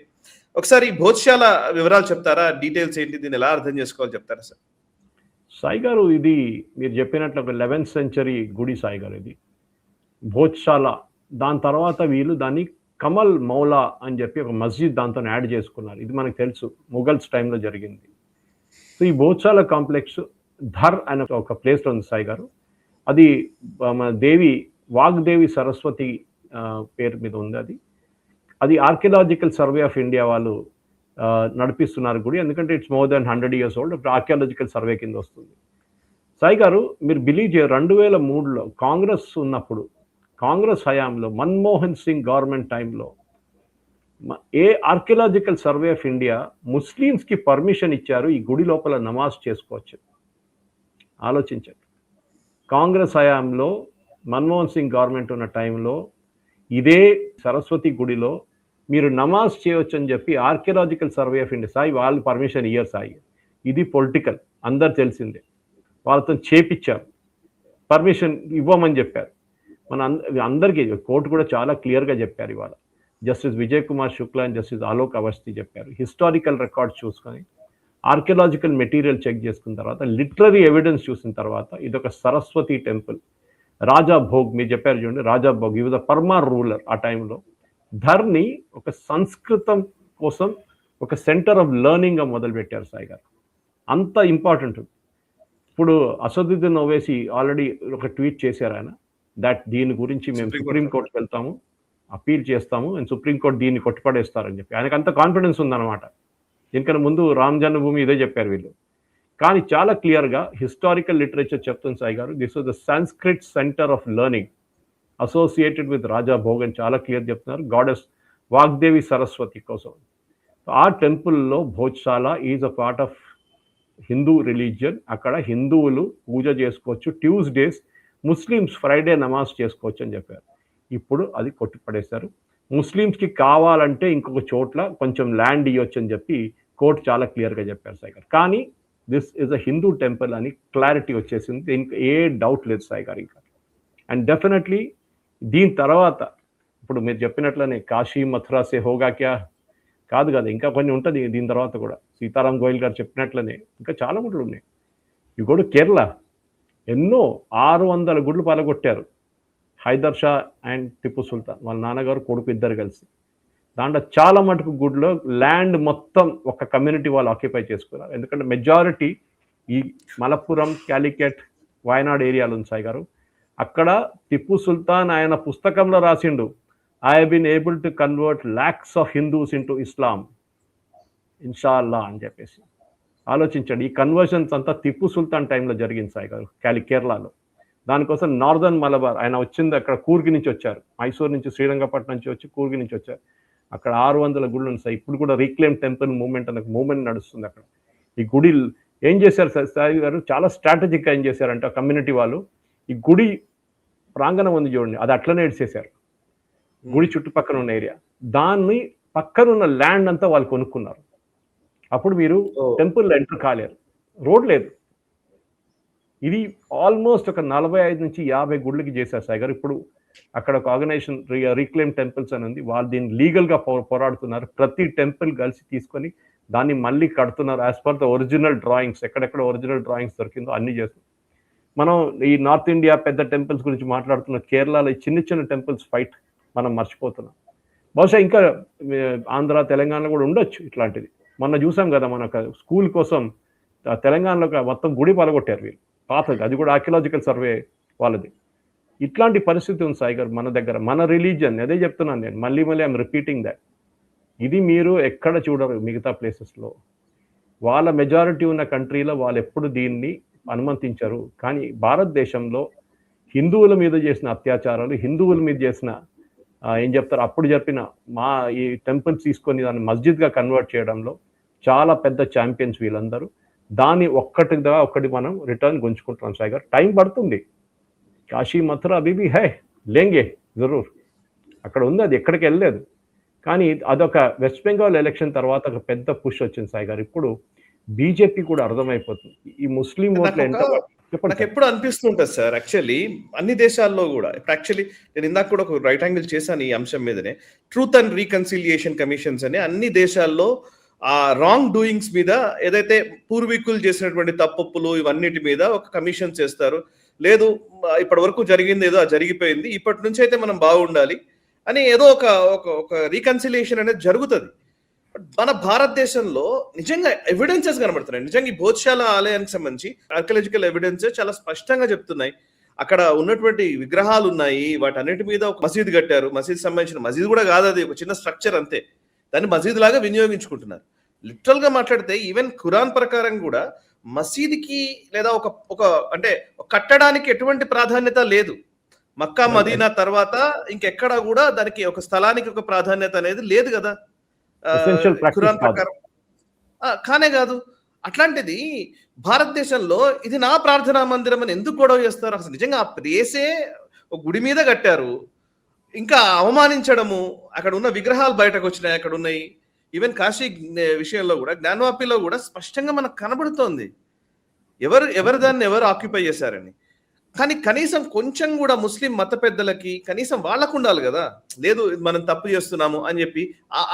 ఒకసారి భోజ్శాల వివరాలు చెప్తారా? డీటెయిల్స్ ఏంటి, దీన్ని ఎలా అర్థం చేసుకోవాలి చెప్తారా సార్? సాయి గారు, ఇది మీరు చెప్పినట్లు ఒక 11th సెంచరీ గుడి సాయి గారు. ఇది భోజ్శాల. దాని తర్వాత వీళ్ళు దాన్ని కమల్ మౌలా అని చెప్పి ఒక మస్జిద్ దాంతో యాడ్ చేసుకున్నారు. ఇది మనకు తెలుసు, ముఘల్స్ టైంలో జరిగింది. సో ఈ భోజాల కాంప్లెక్స్ ధర్ అనే ఒక ప్లేస్లో ఉంది సాయి గారు. అది మన దేవి వాగ్దేవి సరస్వతి పేరు మీద ఉంది. అది ఆర్కియలాజికల్ సర్వే ఆఫ్ ఇండియా వాళ్ళు నడిపిస్తున్నారు గుడి, ఎందుకంటే it's more than 100 years old. ఇప్పుడు ఆర్కియాలజికల్ సర్వే కింద వస్తుంది. సాయి గారు మీరు బిలీవ్ చేయరు, 2003లో కాంగ్రెస్ ఉన్నప్పుడు, కాంగ్రెస్ హయాంలో మన్మోహన్ సింగ్ గవర్నమెంట్ టైంలో a archaeological survey of India ముస్లిమ్స్కి పర్మిషన్ ఇచ్చారు ఈ గుడి లోపల నమాజ్ చేసుకోవచ్చు? ఆలోచించండి. కాంగ్రెస్ హయాంలో మన్మోహన్ సింగ్ గవర్నమెంట్ ఉన్న టైంలో ఇదే సరస్వతి గుడిలో మీరు నమాజ్ చేయవచ్చు అని చెప్పి archaeological survey of India Sai వాళ్ళు పర్మిషన్ ఇయ్యరు సాయి. ఇది పొలిటికల్, అందరు తెలిసిందే. వాళ్ళతో చేపించారు, పర్మిషన్ ఇవ్వమని చెప్పారు. మన అందరికీ కోర్టు కూడా చాలా క్లియర్గా చెప్పారు. ఇవాళ justice Vijay Kumar Shukla and justice Alok Awasthi చెప్పారు. హిస్టారికల్ రికార్డ్స్ చూసుకొని, ఆర్కియలాజికల్ మెటీరియల్ చెక్ చేసుకున్న తర్వాత, లిటరరీ ఎవిడెన్స్ చూసిన తర్వాత ఇదొక సరస్వతి టెంపుల్. రాజా భోగ్ మీరు చెప్పారు చూడండి, రాజా భోగ్ ఈ వాజ్ ద పర్మార్ రూలర్ ఆ టైంలో. ధర్ని ఒక సంస్కృతం కోసం ఒక సెంటర్ ఆఫ్ లెర్నింగ్గా మొదలుపెట్టారు సాయి గారు. అంత ఇంపార్టెంట్. ఇప్పుడు అసదుద్దీన్ ఓవైసీ ఆల్రెడీ ఒక ట్వీట్ చేశారు ఆయన, దట్ దీని గురించి మేము సుప్రీంకోర్టుకి వెళ్తాము, అపీల్ చేస్తాము అండ్ సుప్రీంకోర్టు దీన్ని కొట్టుపడేస్తారని చెప్పి ఆయనకు అంత కాన్ఫిడెన్స్ ఉందన్నమాట. దీనికన్నా ముందు రామ్ జన్మభూమి ఇదే చెప్పారు వీళ్ళు. కానీ చాలా క్లియర్గా హిస్టారికల్ లిటరేచర్ చెప్తుంది Sai garu, this was the Sanskrit centre of learning associated with Raja Bhoj అని చాలా క్లియర్ చెప్తున్నారు, గాడెస్ వాగ్దేవి సరస్వతి కోసం. ఆ టెంపుల్లో Bhojshala is a part of Hindu religion. అక్కడ హిందువులు పూజ చేసుకోవచ్చు, ట్యూస్డేస్ ముస్లిమ్స్ ఫ్రైడే నమాజ్ చేసుకోవచ్చు అని చెప్పారు. ఇప్పుడు అది కొట్టిపడేశారు. ముస్లిమ్స్కి కావాలంటే ఇంకొక చోట్ల కొంచెం ల్యాండ్ ఇవ్వచ్చు అని చెప్పి కోర్టు చాలా క్లియర్గా చెప్పారు సాయి గారు. కానీ this is a Hindu temple అని క్లారిటీ వచ్చేసింది, ఇంకా ఏ డౌట్ లేదు సాయి గారు ఇంకా. అండ్ డెఫినెట్లీ దీని తర్వాత ఇప్పుడు మీరు చెప్పినట్లనే కాశీ మథురా సే హోగా క్యా కాదు కదా, ఇంకా కొన్ని ఉంటుంది దీని తర్వాత కూడా. సీతారాం గోయల్ గారు చెప్పినట్లనే ఇంకా చాలా గుళ్ళు ఉన్నాయి. ఇవి కూడా కేరళ ఎన్నో 600 గుళ్ళు పాల్గొట్టారు హైదర్ షా అండ్ టిప్పు సుల్తాన్, వాళ్ళ నాన్నగారు కొడుకు ఇద్దరు కలిసి. దాంట్లో చాలా మటుకు గుడిలో ల్యాండ్ మొత్తం ఒక కమ్యూనిటీ వాళ్ళు ఆక్యుపై చేసుకున్నారు. ఎందుకంటే మెజారిటీ ఈ మలప్పురం, క్యాలికట్, వాయనాడ్ ఏరియాలో ఉంది సాయి గారు. అక్కడ టిప్పు సుల్తాన్ ఆయన పుస్తకంలో రాసిండు, I have been able to convert lakhs of Hindus into Islam ఇన్షాల్లా అని చెప్పేసి. ఆలోచించండి, ఈ కన్వర్షన్స్ అంతా టిప్పు సుల్తాన్ టైంలో జరిగింది సాయి గారు కేరళలో. దానికోసం నార్దర్న్ మలబార్ ఆయన వచ్చింది, అక్కడ కూర్గి నుంచి వచ్చారు, మైసూర్ నుంచి, శ్రీరంగపట్నం నుంచి వచ్చి కూర్గి నుంచి వచ్చారు. అక్కడ 600 గుళ్ళు ఉన్నాయి. ఇప్పుడు కూడా రీక్లెయిమ్ టెంపుల్ మూవ్మెంట్ అనే మూవ్మెంట్ నడుస్తుంది అక్కడ. ఈ గుడి ఏం చేశారు సాయి గారు, చాలా స్ట్రాటజిక్గా ఏం చేశారంటే కమ్యూనిటీ వాళ్ళు ఈ గుడి ప్రాంగణం ఉంది చూడండి, అది అట్లనే ఇడిచేశారు. గుడి చుట్టుపక్కల ఉన్న ఏరియా, దాన్ని పక్కనున్న ల్యాండ్ అంతా వాళ్ళు కొనుక్కున్నారు. అప్పుడు మీరు టెంపుల్ ఎంటర్ కాలేరు, రోడ్ లేదు. ఇది ఆల్మోస్ట్ ఒక 45 నుంచి 50 గుళ్ళకి చేశారు సాయి గారు. ఇప్పుడు అక్కడ ఒక ఆర్గనైజేషన్ రీక్లెయిమ్ టెంపుల్స్ అని ఉంది, వాళ్ళు దీన్ని లీగల్గా పోరాడుతున్నారు. ప్రతి టెంపుల్ కలిసి తీసుకొని దాన్ని మళ్ళీ కడుతున్నారు as per the original drawings. ఎక్కడెక్కడ ఒరిజినల్ డ్రాయింగ్స్ దొరికిందో అన్ని చేస్తారు. మనం ఈ నార్త్ ఇండియా పెద్ద టెంపుల్స్ గురించి మాట్లాడుతున్న, కేరళలో చిన్న చిన్న టెంపుల్స్ ఫైట్ మనం మర్చిపోతున్నాం. బహుశా ఇంకా ఆంధ్ర, తెలంగాణలో కూడా ఉండొచ్చు ఇట్లాంటిది. మొన్న చూసాం కదా, మన స్కూల్ కోసం తెలంగాణలో మొత్తం గుడి పలగొట్టారు వీళ్ళు, పాతది. అది కూడా ఆర్కియలాజికల్ సర్వే వాళ్ళది. ఇట్లాంటి పరిస్థితి ఉంది సాయి గారు మన దగ్గర, మన రిలీజియన్. అదే చెప్తున్నాను నేను, మళ్ళీ ఐఎమ్ రిపీటింగ్ దట్. ఇది మీరు ఎక్కడ చూడరు మిగతా ప్లేసెస్లో. వాళ్ళ మెజారిటీ ఉన్న కంట్రీలో వాళ్ళు ఎప్పుడు దీన్ని అనుమతించరు. కానీ భారతదేశంలో హిందువుల మీద చేసిన అత్యాచారాలు, హిందువుల మీద చేసిన ఏం చెప్తారు, అప్పుడు చెప్పిన మా ఈ టెంపుల్స్ తీసుకొని దాన్ని మస్జిద్గా కన్వర్ట్ చేయడంలో చాలా పెద్ద ఛాంపియన్స్ వీళ్ళందరూ. దాన్ని ఒక్కటి మనం రిటర్న్ గుంజుకుంటున్నాం సాయి గారు. టైం పడుతుంది. కాశీ మథురా అభిబి హై లేంగే జరూర్, అక్కడ ఉంది, అది ఎక్కడికి వెళ్ళలేదు. కానీ అదొక వెస్ట్ బెంగాల్ ఎలక్షన్ తర్వాత ఒక పెద్ద పుష్ వచ్చింది సాయి గారు. ఇప్పుడు బీజేపీ కూడా అర్థమైపోతుంది ఈ ముస్లిం ఓట్లు ఎంత. నాకు ఎప్పుడు అనిపిస్తుంటుంది సార్, యాక్చువల్లీ అన్ని దేశాల్లో కూడా. ఇప్పుడు యాక్చువల్లీ నేను ఇందాక కూడా ఒక రైట్ యాంగిల్ చేశాను ఈ అంశం మీదనే. ట్రూత్ అండ్ రీకన్సిలియేషన్ కమిషన్స్ అని అన్ని దేశాల్లో ఆ రాంగ్ డూయింగ్స్ మీద, ఏదైతే పూర్వీకులు చేసినటువంటి తప్పులు ఇవన్నిటి మీద ఒక కమిషన్ చేస్తారు. లేదు ఇప్పటి వరకు జరిగింది ఏదో జరిగిపోయింది, ఇప్పటి నుంచి అయితే మనం బాగుండాలి అని ఏదో ఒక ఒక ఒక రీకన్సిలియేషన్ అనేది జరుగుతుంది. మన భారతదేశంలో నిజంగా ఎవిడెన్సెస్ కనబడుతున్నాయి. నిజంగా ఈ భోజశాల ఆలయానికి సంబంధించి ఆర్కియలాజికల్ ఎవిడెన్సెస్ చాలా స్పష్టంగా చెప్తున్నాయి. అక్కడ ఉన్నటువంటి విగ్రహాలు ఉన్నాయి, వాటన్నిటి మీద ఒక మసీదు కట్టారు. మసీద్ సంబంధించిన మసీదు కూడా కాదు, అది ఒక చిన్న స్ట్రక్చర్ అంతే. దాన్ని మసీద్ లాగా వినియోగించుకుంటున్నారు. లిటరల్ గా మాట్లాడితే ఈవెన్ ఖురాన్ ప్రకారం కూడా మసీదుకి లేదా ఒక ఒక అంటే కట్టడానికి ఎటువంటి ప్రాధాన్యత లేదు. మక్కా మదీనా తర్వాత ఇంకెక్కడా కూడా దానికి ఒక స్థలానికి ఒక ప్రాధాన్యత అనేది లేదు కదా ఖురాన్ ప్రకారం. కానే కాదు. అట్లాంటిది భారతదేశంలో ఇది నా ప్రార్థనా మందిరం అని ఎందుకు గొడవ చేస్తారు? అసలు నిజంగా ఆ ప్లేసే ఒక గుడి మీద కట్టారు, ఇంకా అవమానించడము, అక్కడ ఉన్న విగ్రహాలు బయటకు వచ్చినాయి, అక్కడ ఉన్నాయి. ఈవెన్ కాశీ విషయంలో కూడా జ్ఞానవాపిలో కూడా స్పష్టంగా మనకు కనబడుతోంది ఎవరు దాన్ని ఎవరు ఆక్యుపై చేశారని. కానీ కనీసం కొంచెం కూడా ముస్లిం మత పెద్దలకి కనీసం వాళ్ళకు ఉండాలి కదా, లేదు మనం తప్పు చేస్తున్నాము అని చెప్పి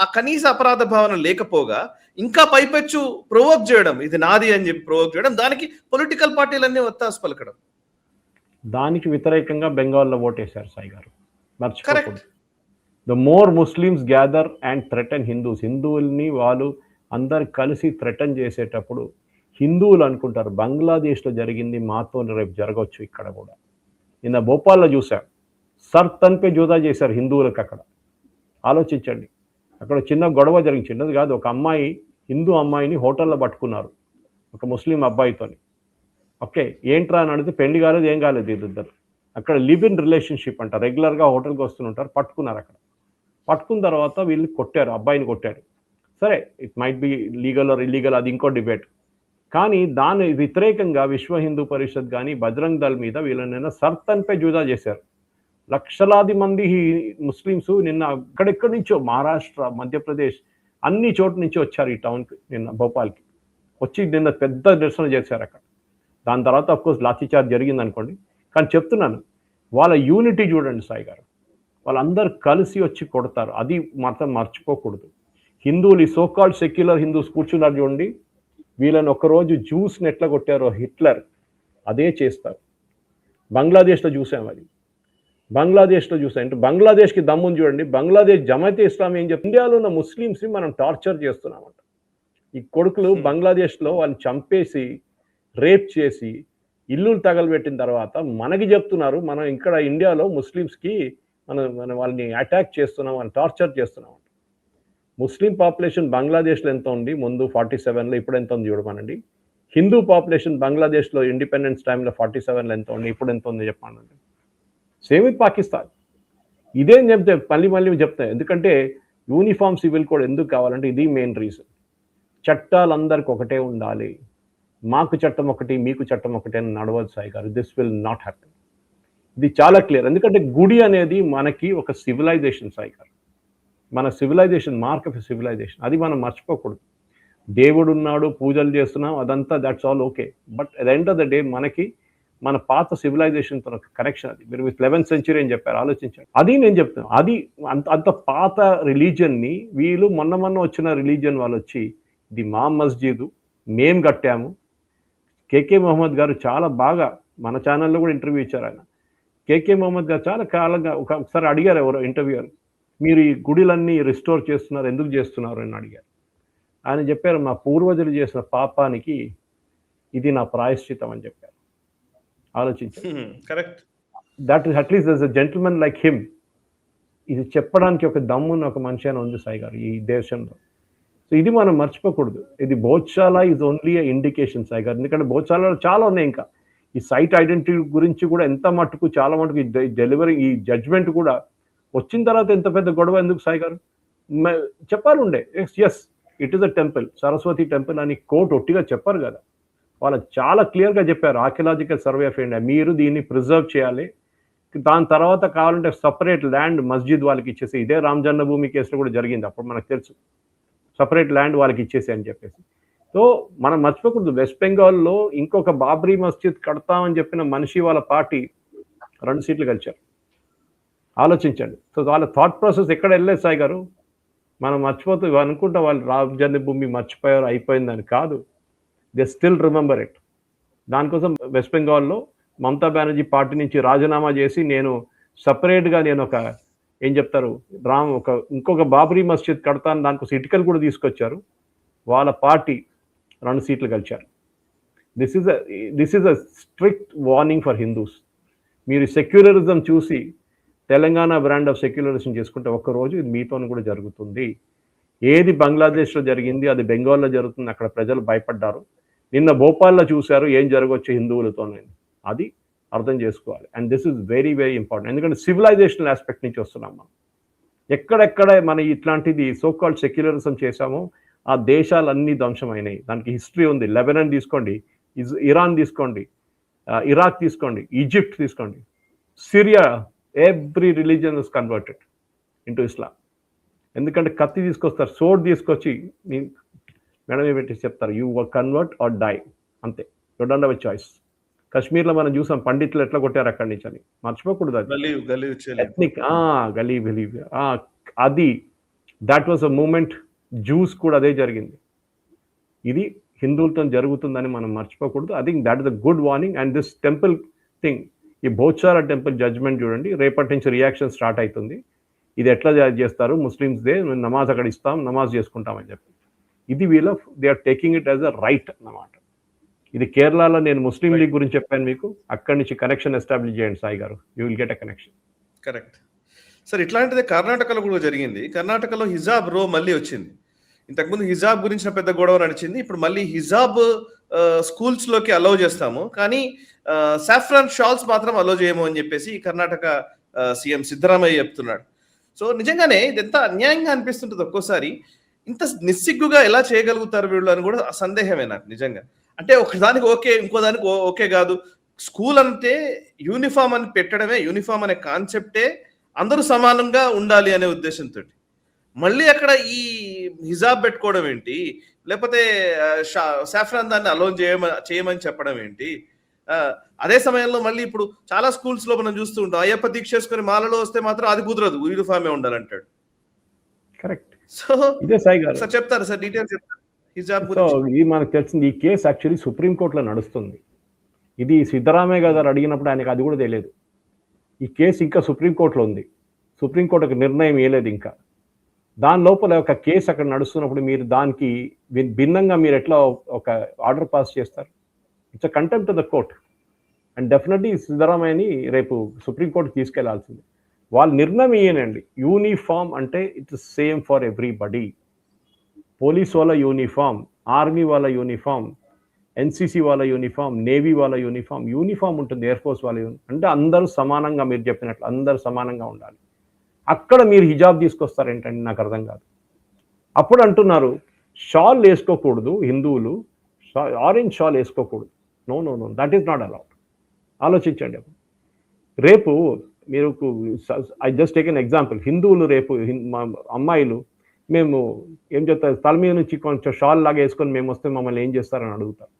ఆ కనీస అపరాధ భావన లేకపోగా ఇంకా పైపెచ్చు ప్రొవోక్ చేయడం, ఇది నాది అని చెప్పి ప్రొవోక్ చేయడం, దానికి పొలిటికల్ పార్టీలన్నీ ఒత్తాసు పలకడం. దానికి వ్యతిరేకంగా బెంగాల్లో ఓటేశారు సాయి గారు. మర్చిపోకూడదు. The more Muslims gather and threaten Hindus, హిందువుల్ని వాళ్ళు అందరు కలిసి థ్రెటన్ చేసేటప్పుడు హిందువులు అనుకుంటారు బంగ్లాదేశ్లో జరిగింది మాతో రేపు జరగవచ్చు ఇక్కడ కూడా. నిన్న భోపాల్లో చూశారు, సర్ తన్పే జోదా చేశారు హిందువులకు. అక్కడ ఆలోచించండి, అక్కడ చిన్న గొడవ జరిగింది, చిన్నది కాదు. ఒక అమ్మాయి, హిందూ అమ్మాయిని హోటల్లో పట్టుకున్నారు ఒక ముస్లిం అబ్బాయితోని. ఓకే, ఏంట్రా అని అడిగితే పెళ్లి కాలేదు, ఏం కాలేదు, ఇద్దరు అక్కడ లివ్ ఇన్ రిలేషన్షిప్ అంట, రెగ్యులర్గా హోటల్కి వస్తుంటారు. పట్టుకున్నారు. అక్కడ పట్టుకున్న తర్వాత వీళ్ళు కొట్టారు, అబ్బాయిని కొట్టారు. సరే, it might be legal are illegal, అది ఇంకో డిబేట్. కానీ దాని వ్యతిరేకంగా విశ్వ హిందూ పరిషత్ కానీ బజరంగ్ దళ్ మీద వీళ్ళనైనా సర్తన్పై జూదా చేశారు. లక్షలాది మంది ముస్లిమ్స్ నిన్న అక్కడెక్కడి నుంచో, మహారాష్ట్ర, మధ్యప్రదేశ్, అన్ని చోట్ల నుంచి వచ్చారు ఈ టౌన్కి, నిన్న భోపాల్కి వచ్చి నిన్న పెద్ద నిరసన చేశారు అక్కడ. దాని తర్వాత అఫ్కోర్స్ లాఠీచార్జ్ జరిగింది అనుకోండి. కానీ చెప్తున్నాను, వాళ్ళ యూనిటీ చూడండి సాయి గారు, వాళ్ళందరూ కలిసి వచ్చి కొడతారు. అది మాత్రం మర్చిపోకూడదు. హిందువులు, ఈ సోకాల్డ్ సెక్యులర్ హిందూస్ కూర్చున్నారు చూడండి, వీళ్ళని ఒకరోజు జ్యూస్ని ఎట్లా కొట్టారో హిట్లర్, అదే చేస్తారు. బంగ్లాదేశ్లో చూసాం, అది బంగ్లాదేశ్లో చూసాం. అంటే బంగ్లాదేశ్కి దమ్ముని చూడండి. బంగ్లాదేశ్ జమాతే ఇస్లామీ ఏం చెప్తుంది, ఇండియాలో ఉన్న ముస్లిమ్స్ని మనం టార్చర్ చేస్తున్నామంట. ఈ కొడుకులు బంగ్లాదేశ్లో వాళ్ళని చంపేసి రేప్ చేసి ఇల్లులు తగలబెట్టిన తర్వాత మనకి చెప్తున్నారు మనం ఇక్కడ ఇండియాలో ముస్లిమ్స్కి మనం వాళ్ళని అటాక్ చేస్తున్నాం, వాళ్ళని టార్చర్ చేస్తున్నాం. ముస్లిం పాపులేషన్ బంగ్లాదేశ్లో ఎంత ఉంది ముందు 47లో, ఇప్పుడు ఎంత ఉంది చూడమనండి. హిందూ పాపులేషన్ బంగ్లాదేశ్లో ఇండిపెండెన్స్ టైంలో 47లో ఎంత ఉంది, ఇప్పుడు ఎంత ఉంది చెప్పానండి. Same with Pakistan. ఇదేం చెప్తే మళ్ళీ చెప్తాయి. ఎందుకంటే యూనిఫామ్ సివిల్ కోడ్ ఎందుకు కావాలంటే ఇది మెయిన్ రీజన్. చట్టాలు అందరికి ఒకటే ఉండాలి. మాకు చట్టం ఒకటి, మీకు చట్టం ఒకటి అని నడవదు Sai garu. This will not happen. ఇది చాలా క్లియర్. ఎందుకంటే గుడి అనేది మనకి ఒక సివిలైజేషన్ సాయి గారు, మన సివిలైజేషన్, మార్క్ ఆఫ్ సివిలైజేషన్. అది మనం మర్చిపోకూడదు. దేవుడు ఉన్నాడు, పూజలు చేస్తున్నాం, అదంతా that's all okay. But at the end of the day మనకి మన పాత సివిలైజేషన్తో ఒక కనెక్షన్. అది మీరు 11th century అని చెప్పారు, ఆలోచించండి. అది నేను చెప్తాను, అది అంత పాత రిలీజియన్ని వీళ్ళు మొన్న వచ్చిన రిలీజియన్ వాళ్ళు వచ్చి ఇది మా మస్జిద్, మేం కట్టాము. కేకే మొహమ్మద్ గారు చాలా బాగా మన ఛానల్లో కూడా ఇంటర్వ్యూ ఇచ్చారు. ఆయన కేకే మొహమ్మద్ గారు చాలా కాలంగా ఒకసారి అడిగారు ఎవరో ఇంటర్వ్యూయర్, మీరు ఈ గుడిలన్నీ రిస్టోర్ చేస్తున్నారు, ఎందుకు చేస్తున్నారు అని అడిగారు. ఆయన చెప్పారు, మా పూర్వజులు చేసిన పాపానికి ఇది నా ప్రాయశ్చితం అని చెప్పారు. ఆలోచించారు. Correct. That is at least there is a gentlemen like him. ఇది చెప్పడానికి ఒక దమ్మున్న ఒక మనిషి అని ఉంది సాయి గారు ఈ దేశంలో. సో ఇది మనం మర్చిపోకూడదు. ఇది Bhojshala is only a indication Sai గారు. ఎందుకంటే భోజశాలలో చాలా ఉన్నాయి. ఇంకా ఈ సైట్ ఐడెంటిటీ గురించి కూడా ఎంత మటుకు, చాలా మటుకు ఈ డెలివరీ, ఈ జడ్జ్మెంట్ కూడా వచ్చిన తర్వాత ఎంత పెద్ద గొడవ ఎందుకు సాయి గారు? చెప్పాలి ఉండే, yes it is a temple, Saraswati temple అని కోర్టు ఒట్టిగా చెప్పారు కదా. వాళ్ళు చాలా క్లియర్గా చెప్పారు, ఆర్కియలాజికల్ సర్వే ఆఫ్ ఇండియా, మీరు దీన్ని ప్రిజర్వ్ చేయాలి. దాని తర్వాత కావాలంటే సపరేట్ ల్యాండ్ మస్జిద్ వాళ్ళకి ఇచ్చేసి, ఇదే రామ్ జన్మభూమి కేసులో కూడా జరిగింది, అప్పుడు మనకు తెలుసు. సపరేట్ ల్యాండ్ వాళ్ళకి ఇచ్చేసి అని చెప్పేసి. సో మనం మర్చిపోకూడదు, వెస్ట్ బెంగాల్లో ఇంకొక బాబ్రీ మస్జిద్ కడతామని చెప్పిన మనిషి వాళ్ళ పార్టీ 2 సీట్లు గెలిచారు. ఆలోచించండి. సో వాళ్ళ థాట్ ప్రాసెస్ ఎక్కడ వెళ్ళలేదు సాయి గారు. మనం మర్చిపోతూ అనుకుంటా వాళ్ళు రామ్ జన్మభూమి మర్చిపోయారు, అయిపోయిందని కాదు. They still remember it. దానికోసం వెస్ట్ బెంగాల్లో మమతా బెనర్జీ పార్టీ నుంచి రాజీనామా చేసి నేను సపరేట్గా నేను ఒక ఏం చెప్తారు, ఇంకొక బాబరీ మస్జిద్ కడతాను దానికి ఇటుకలు కూడా తీసుకొచ్చారు, వాళ్ళ పార్టీ 2 సీట్లు గెలిచారు. This is a strict warning for Hindus. మీరు సెక్యులరిజం చూసి తెలంగాణ బ్రాండ్ ఆఫ్ సెక్యులరిజం చేసుకుంటే ఒక్కరోజు ఇది మీతోని కూడా జరుగుతుంది. ఏది బంగ్లాదేశ్లో జరిగింది అది బెంగాల్లో జరుగుతుంది, అక్కడ ప్రజలు భయపడ్డారు. నిన్న భోపాల్లో చూశారు ఏం జరగవచ్చు హిందువులతోనే, అది అర్థం చేసుకోవాలి. And this is very very important, ఎందుకంటే సివిలైజేషనల్ ఆస్పెక్ట్ నుంచి వస్తున్నాం మనం. ఎక్కడెక్కడ మన ఇట్లాంటిది సోకాల్డ్ సెక్యులరిజం చేశామో ఆ దేశాలన్నీ ధ్వంసమైనాయి. దానికి హిస్టరీ ఉంది. లెబనాన్ తీసుకోండి, ఇరాన్ తీసుకోండి, ఇరాక్ తీసుకోండి, ఈజిప్ట్ తీసుకోండి, Syria, every religion is converted into Islam. ఎందుకంటే కత్తి తీసుకొస్తారు, సోడ్ తీసుకొచ్చి మెడమే పెట్టి చెప్తారు, యూ కన్వర్ట్ ఆర్ డై, అంతే. You don't have a choice. కాశ్మీర్లో మనం చూసాం పండితులు ఎట్లా కొట్టారు అక్కడి నుంచి అని, మర్చిపోకూడదు. అది ఎథ్నిక్ గలీబ్ అది that was a moment. Jews కూడా అదే జరిగింది. ఇది హిందువులతో జరుగుతుందని మనం మర్చిపోకూడదు. I think that is a good warning. And this temple thing, ఈ బోచారా టెంపుల్ జడ్జ్మెంట్ చూడండి, రేపటి నుంచి రియాక్షన్ స్టార్ట్ అవుతుంది. ఇది ఎట్లా చేస్తారు, ముస్లిమ్స్ దే నమాజ్ అక్కడ ఇస్తాం, నమాజ్ చేసుకుంటామని చెప్పి. ఇది they are taking it as a right అన్నమాట. ఇది కేరళలో నేను ముస్లిం లీగ్ గురించి చెప్పాను మీకు, అక్కడి నుంచి కనెక్షన్ ఎస్టాబ్లిష్ చేయండి Sai garu, you will get a connection. Correct sir. ఇట్లాంటిదే కర్ణాటకలో కూడా జరిగింది. కర్ణాటకలో హిజాబ్ రో మళ్ళీ వచ్చింది. ఇంతకుముందు హిజాబ్ గురించిన పెద్ద గొడవ నడిచింది, ఇప్పుడు మళ్ళీ హిజాబ్ స్కూల్స్ లోకి అలౌ చేస్తాము, కానీ సాఫ్రాన్ షాల్స్ మాత్రం అలౌ చేయము అని చెప్పేసి కర్ణాటక సీఎం సిద్ధరామయ్య చెప్తున్నాడు. సో నిజంగానే ఇది ఎంత అన్యాయంగా అనిపిస్తుంటుంది ఒక్కోసారి. ఇంత నిస్సిగ్గుగా ఎలా చేయగలుగుతారు వీళ్ళు అని కూడా సందేహమే నాకు నిజంగా. అంటే ఒకదానికి ఓకే, ఇంకో దానికి ఓకే కాదు. స్కూల్ అంటే యూనిఫామ్ అని పెట్టడమే, యూనిఫామ్ అనే కాన్సెప్టే అందరూ సమానంగా ఉండాలి అనే ఉద్దేశంతో మళ్ళీ అక్కడ ఈ హిజాబ్ పెట్టుకోవడం ఏంటి, లేకపోతే సాఫ్రాన్ దాన్ని అలో చేయమని చెప్పడం ఏంటి. అదే సమయంలో మళ్ళీ ఇప్పుడు చాలా స్కూల్స్ లో మనం చూస్తూ ఉంటాం, అయ్యప్ప దీక్ష చేసుకుని మాలలో వస్తే మాత్రం అది కుదరదు, యూనిఫామే ఉండాలంటాడు. కరెక్ట్. సో ఇదే సాయి గారు సార్ చెప్తారు సార్, డీటెయిల్స్ చెప్తారు హిజాబ్ గురించి. ఇది మనకు తెలిసింది, ఈ కేసు యాక్చువల్లీ సుప్రీంకోర్టులో నడుస్తుంది. ఇది సిద్ధరామయ్య గారు అడిగినప్పుడు ఆయనకు అది కూడా తెలియదు. ఈ కేసు ఇంకా సుప్రీంకోర్టులో ఉంది, సుప్రీంకోర్టు ఒక నిర్ణయం ఇవ్వలేదు ఇంకా. దాని లోపల ఒక కేసు అక్కడ నడుస్తున్నప్పుడు మీరు దానికి భిన్నంగా మీరు ఎట్లా ఒక ఆర్డర్ పాస్ చేస్తారు? It's a contempt of the court. And definitely సిద్ధరామయ్యని రేపు సుప్రీంకోర్టు తీసుకెళ్లాల్సింది. వాళ్ళ నిర్ణయం ఇయ్యనండి. యూనిఫామ్ అంటే it's same for everybody. Police వాళ్ళ యూనిఫామ్, ఆర్మీ వాళ్ళ యూనిఫామ్, ఎన్సీసీ వాళ్ళ యూనిఫామ్, నేవీ వాళ్ళ యూనిఫామ్ ఉంటుంది, ఎయిర్ ఫోర్స్ వాళ్ళ అంటే అందరూ సమానంగా, మీరు చెప్పినట్లు అందరూ సమానంగా ఉండాలి. అక్కడ మీరు హిజాబ్ తీసుకొస్తారేంటండి, నాకు అర్థం కాదు. అప్పుడు అంటున్నారు షాల్ వేసుకోకూడదు హిందువులు, ఆరెంజ్ షాల్ వేసుకోకూడదు. No no no, that is not allowed. ఆలోచించండి. రేపు మీరు, I just take an example, హిందువులు రేపు అమ్మాయిలు మేము ఏం చెప్తారు, తల మీద నుంచి కొంచెం షాల్ లాగా వేసుకొని మేము వస్తే మమ్మల్ని ఏం చేస్తారని అడుగుతారు.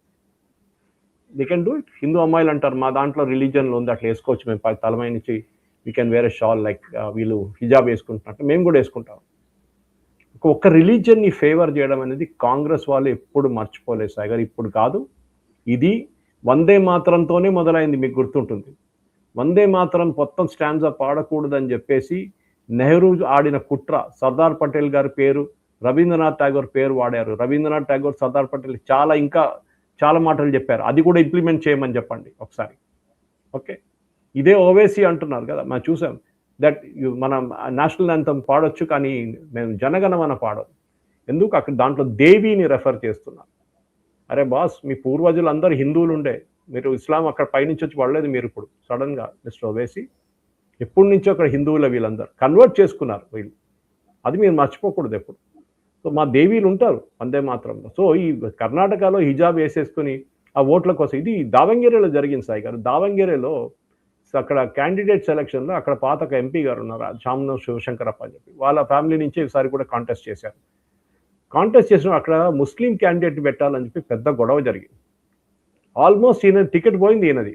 They can do it. Hindu అమ్మాయిలు అంటారు మా దాంట్లో రిలీజన్లో ఉంది, అట్లా వేసుకోవచ్చు మేము, తలమై నుంచి we can wear a shawl like వీళ్ళు హిజాబ్ వేసుకుంటున్నట్టు మేము కూడా వేసుకుంటాం. ఒక్క రిలీజియన్ని ఫేవర్ చేయడం అనేది కాంగ్రెస్ వాళ్ళు ఎప్పుడు మర్చిపోలేదు సాయి గారు. ఇప్పుడు కాదు, ఇది వందే మాతరంతోనే మొదలైంది. మీకు గుర్తుంటుంది, వందే మాతరం మొత్తం స్టాండ్స్ పాడకూడదని చెప్పేసి నెహ్రూ ఆడిన కుట్ర. సర్దార్ పటేల్ గారి పేరు, రవీంద్రనాథ్ ఠాగూర్ పేరు వాడారు. రవీంద్రనాథ్ ఠాగూర్, సర్దార్ పటేల్ ఇంకా చాలా మాటలు చెప్పారు. అది కూడా ఇంప్లిమెంట్ చేయమని చెప్పండి ఒకసారి. ఓకే, ఇదే ఓవైసీ అంటున్నారు కదా, మనం చూసాం దట్ మనం నేషనల్ యాంథమ్ పాడొచ్చు కానీ మేము జనగణమన పాడదు. ఎందుకు? అక్కడ దాంట్లో దేవిని రెఫర్ చేస్తున్నారు. అరే బాస్, మీ పూర్వజులు అందరూ హిందువులు ఉండే, మీరు ఇస్లాం అక్కడ పైనుంచి వచ్చి పడలేదు. మీరు ఇప్పుడు సడన్గా మిస్టర్ ఓవైసీ, ఎప్పటి నుంచో అక్కడ హిందువుల వీళ్ళందరూ కన్వర్ట్ చేసుకున్నారు వీళ్ళు, అది మీరు మర్చిపోకూడదు ఎప్పుడు. సో మా దేవీలు ఉంటారు వందే మాత్రంలో. సో ఈ కర్ణాటకలో హిజాబ్ వేసేసుకుని ఆ ఓట్ల కోసం, ఇది దావంగేరేలో జరిగింది సాయి గారు. దావంగేరేలో అక్కడ క్యాండిడేట్ సెలక్షన్లో అక్కడ పాత ఒక ఎంపీ గారు ఉన్నారు, శామనూర్ శివశంకరప్ప అని చెప్పి, వాళ్ళ ఫ్యామిలీ నుంచి ఈసారి కూడా కాంటెస్ట్ చేశారు. కాంటెస్ట్ చేసిన అక్కడ ముస్లిం క్యాండిడేట్ పెట్టాలని చెప్పి పెద్ద గొడవ జరిగింది. ఆల్మోస్ట్ ఈయన టికెట్ పోయింది ఈయనది.